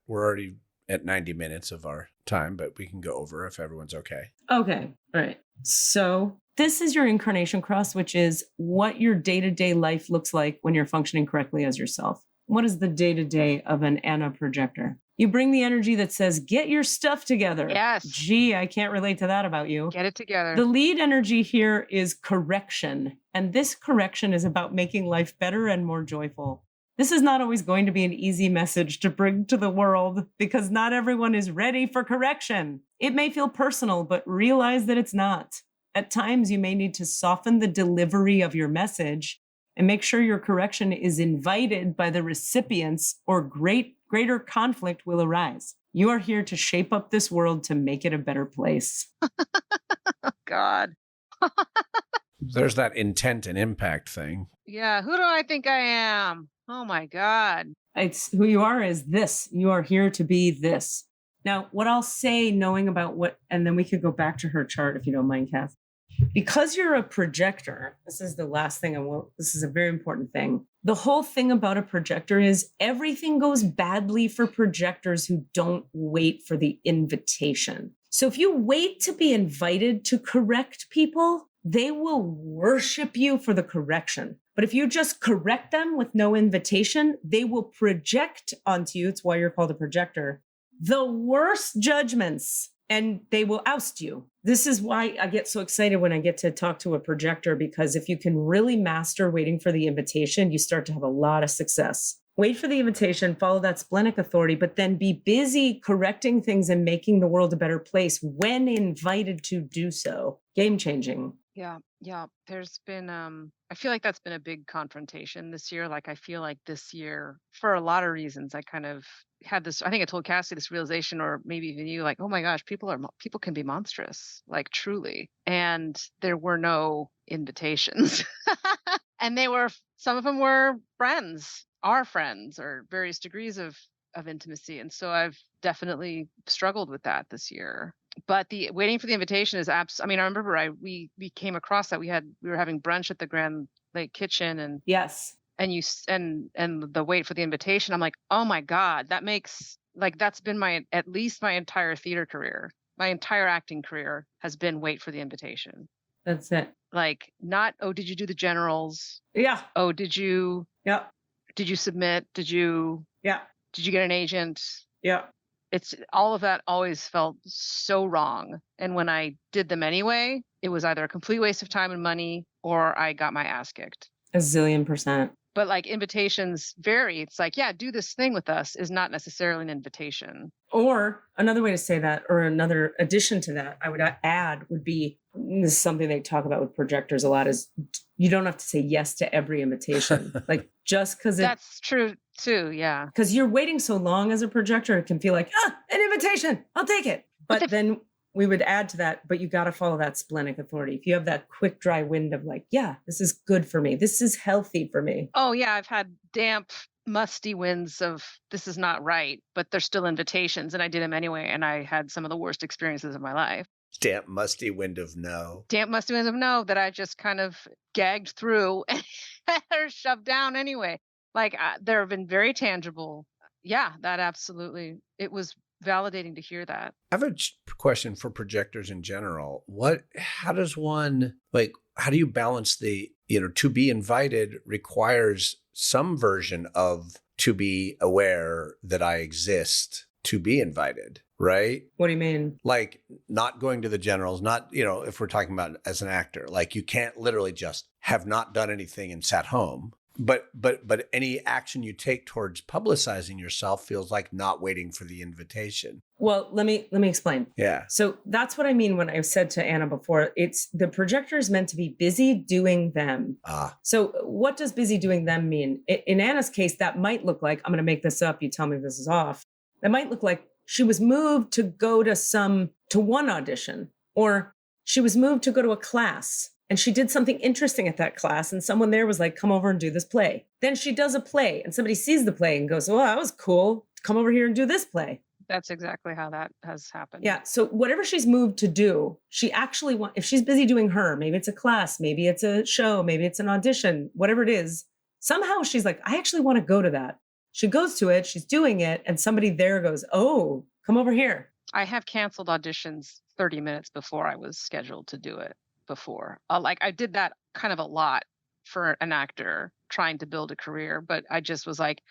already at 90 minutes of our time, but we can go over if everyone's okay. Okay. All right. So this is your incarnation cross, which is what your day-to-day life looks like when you're functioning correctly as yourself. What is the day-to-day of an Anna projector? You bring the energy that says, get your stuff together. Yes. Gee, I can't relate to that about you. Get it together. The lead energy here is correction. And this correction is about making life better and more joyful. This is not always going to be an easy message to bring to the world because not everyone is ready for correction. It may feel personal, but realize that it's not. At times, you may need to soften the delivery of your message and make sure your correction is invited by the recipients, or greater conflict will arise. You are here to shape up this world to make it a better place. Oh, God. There's that intent and impact thing. Yeah. Who do I think I am? Oh, my God. It's who you are is this. You are here to be this. Now, what I'll say, knowing about what, and then we could go back to her chart if you don't mind, Cass. Because you're a projector, this is the last thing this is a very important thing. The whole thing about a projector is everything goes badly for projectors who don't wait for the invitation. So if you wait to be invited to correct people, they will worship you for the correction. But if you just correct them with no invitation, they will project onto you. It's why you're called a projector. The worst judgments, and they will oust you. This is why I get so excited when I get to talk to a projector, because if you can really master waiting for the invitation, you start to have a lot of success. Wait for the invitation, follow that splenic authority, but then be busy correcting things and making the world a better place when invited to do so. Game changing. Yeah. There's been, I feel like that's been a big confrontation this year. Like, I feel like this year, for a lot of reasons, I kind of had this, I think I told Cassidy this realization, or maybe even you, like, oh my gosh, people can be monstrous, like, truly. And there were no invitations. And some of them were friends, our friends, or various degrees of intimacy. And so I've definitely struggled with that this year. But the waiting for the invitation is I remember we came across that we were having brunch at the Grand Lake Kitchen, and yes, and the wait for the invitation. I'm like, oh my God, that makes, like, that's been at least my entire theater career. My entire acting career has been wait for the invitation. That's it. Like, not, oh, did you do the generals? Yeah. Oh, did you? Yeah. Did you submit? Did you? Yeah. Did you get an agent? Yeah. It's all of that always felt so wrong. And when I did them anyway, it was either a complete waste of time and money, or I got my ass kicked. 1,000,000%. But like invitations vary. It's like, yeah, do this thing with us is not necessarily an invitation. Or another way to say that, or another addition to that, I would add would be, this is something they talk about with projectors a lot, is you don't have to say yes to every invitation. Like just because that's true too. Yeah. Because you're waiting so long as a projector, it can feel like, an invitation, I'll take it. But then we would add to that, but you got to follow that splenic authority. If you have that quick, dry wind of like, yeah, this is good for me. This is healthy for me. Oh yeah. I've had damp, musty winds of this is not right, but they're still invitations. And I did them anyway. And I had some of the worst experiences of my life. Damp, musty wind of no. Damp, musty winds of no that I just kind of gagged through or shoved down anyway. Like there have been very tangible. Yeah, that absolutely. It was validating to hear that. I have a question for projectors in general. How do you balance to be invited requires some version of to be aware that I exist to be invited, right? What do you mean? Like not going to the generals, not, if we're talking about as an actor, like you can't literally just have not done anything and sat home. But any action you take towards publicizing yourself feels like not waiting for the invitation. Well, let me explain. Yeah. So that's what I mean when I said to Anna before, it's the projector is meant to be busy doing them. So what does busy doing them mean? In Anna's case, that might look like, I'm going to make this up, you tell me if this is off. That might look like she was moved to go to one audition, or she was moved to go to a class. And she did something interesting at that class. And someone there was like, come over and do this play. Then she does a play and somebody sees the play and goes, oh, that was cool. Come over here and do this play. That's exactly how that has happened. Yeah. So whatever she's moved to do, she actually if she's busy doing her, maybe it's a class, maybe it's a show, maybe it's an audition, whatever it is. Somehow she's like, I actually want to go to that. She goes to it, she's doing it. And somebody there goes, oh, come over here. I have canceled auditions 30 minutes before I was scheduled to do it. Before. I did that kind of a lot for an actor trying to build a career, but I just was like,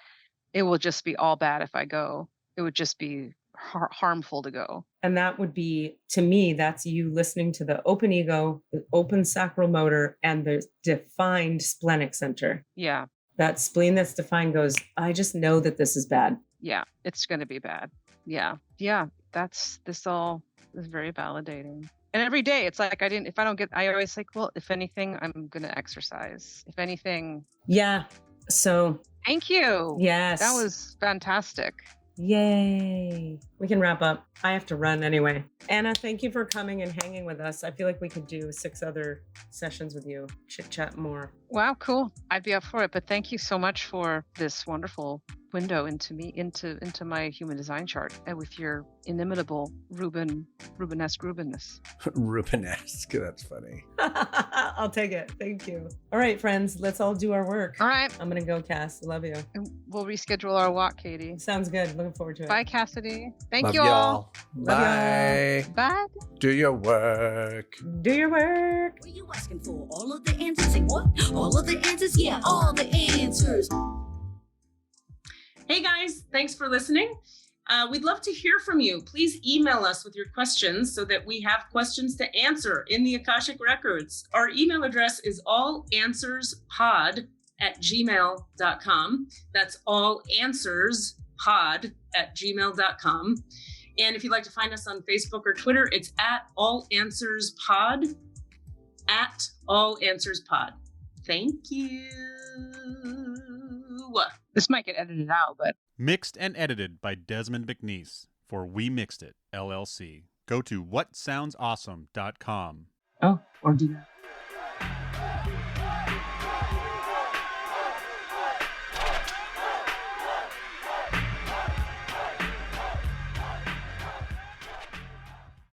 it will just be all bad if I go. It would just be harmful to go. And that would be, to me, that's you listening to the open ego, the open sacral motor, and the defined splenic center. Yeah. That spleen that's defined goes, I just know that this is bad. Yeah, it's going to be bad. Yeah. This all is very validating. And every day it's like, I always like, well, if anything, I'm going to exercise. If anything. Yeah. So. Thank you. Yes. That was fantastic. Yay. We can wrap up. I have to run anyway. Anna, thank you for coming and hanging with us. I feel like we could do 6 other sessions with you, chit chat more. Wow, cool. I'd be up for it. But thank you so much for this wonderful window into me, into my human design chart, and with your inimitable Rubinesque Rubinness. Rubinesque, that's funny. I'll take it. Thank you. All right, friends, let's all do our work. All right. I'm going to go, Cass. Love you. And we'll reschedule our walk, Katie. Sounds good. Looking forward to it. Bye, Cassidy. Thank Love you all. Bye. Bye. Do your work. Do your work. What are you asking for? All of the answers? Say what? All of the answers? Yeah, all the answers. Hey guys, thanks for listening. We'd love to hear from you. Please email us with your questions so that we have questions to answer in the Akashic Records. Our email address is allanswerspod@gmail.com. That's allanswerspod@gmail.com. And if you'd like to find us on Facebook or Twitter, it's @allanswerspod, @allanswerspod. Thank you. This might get edited out, but. Mixed and edited by Desmond McNeese for We Mixed It, LLC. Go to whatsoundsawesome.com. Oh, or do that.